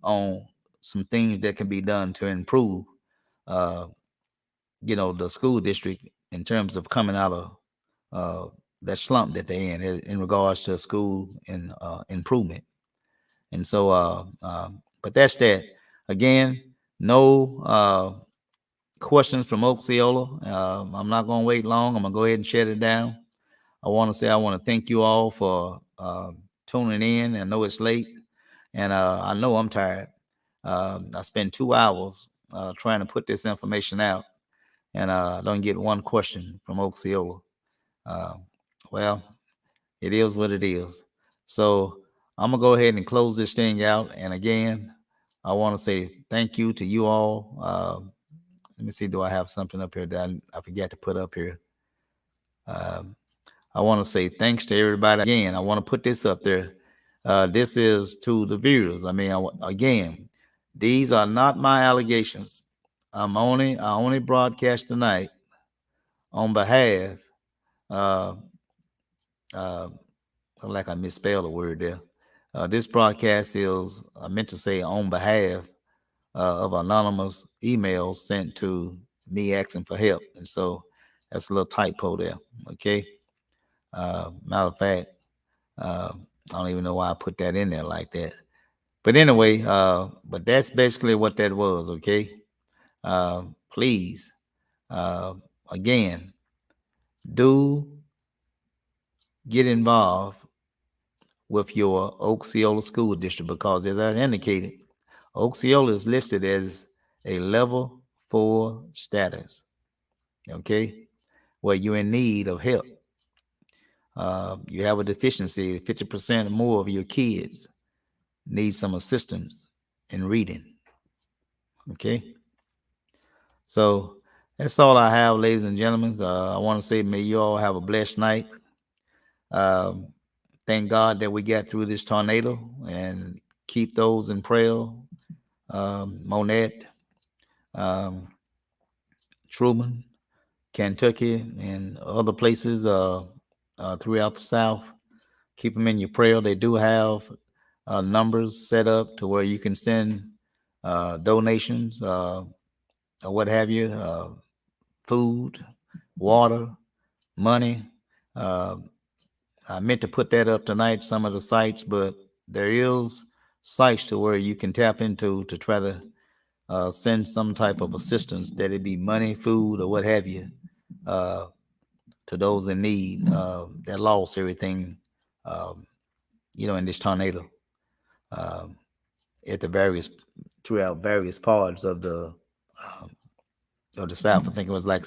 on some things that can be done to improve, uh, the school district in terms of coming out of that slump that they're in regards to school and improvement. And so, but that's that. Again, no questions from Osceola. I'm not going to wait long. I'm going to go ahead and shut it down. I want to thank you all for tuning in. I know it's late, and I know I'm tired. I spent 2 hours trying to put this information out, and I don't get one question from Osceola. Well, it is what it is. So I'm gonna go ahead and close this thing out. And again, I want to say thank you to you all. Let me see, do I have something up here that I forgot to put up here? I want to say thanks to everybody. Again, I want to put this up there. This is to the viewers. I mean, again, these are not my allegations. I only broadcast tonight on behalf. Uh, uh, like I misspelled a word there. This broadcast is, I meant to say, on behalf of anonymous emails sent to me asking for help. And so that's a little typo there. Okay. Matter of fact, I don't even know why I put that in there like that. But anyway, but that's basically what that was. Okay. Please, again, do get involved with your Osceola School District, because as I indicated, Osceola is listed as a level 4 status, okay, where you're in need of help. You have a deficiency, 50% or more of your kids need some assistance in reading, okay? So that's all I have, ladies and gentlemen. I want to say may you all have a blessed night. Thank God that we got through this tornado, and keep those in prayer. Monette, Truman, Kentucky, and other places throughout the South. Keep them in your prayer. They do have numbers set up to where you can send donations or what have you, food, water, money. I meant to put that up tonight, some of the sites, but there is sites to where you can tap into to try to send some type of assistance, that it be money, food, or what have you, to those in need that lost everything, in this tornado at throughout various parts of the South. I think it was like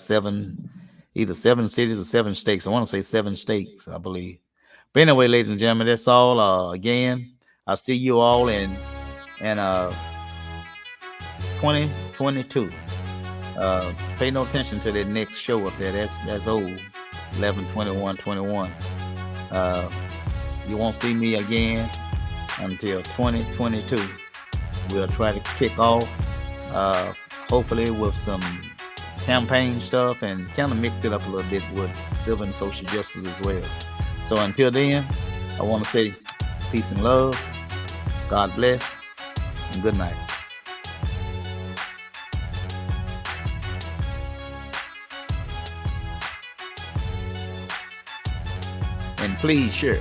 either 7 cities or 7 states. I want to say 7 states, I believe. But anyway, ladies and gentlemen, that's all. Again, I'll see you all in 2022. Pay no attention to that next show up there. That's old. 11/21/21. You won't see me again until 2022. We'll try to kick off, hopefully with some campaign stuff, and kind of mix it up a little bit with civil and social justice as well. So until then, I want to say peace and love. God bless, and good night. And please share.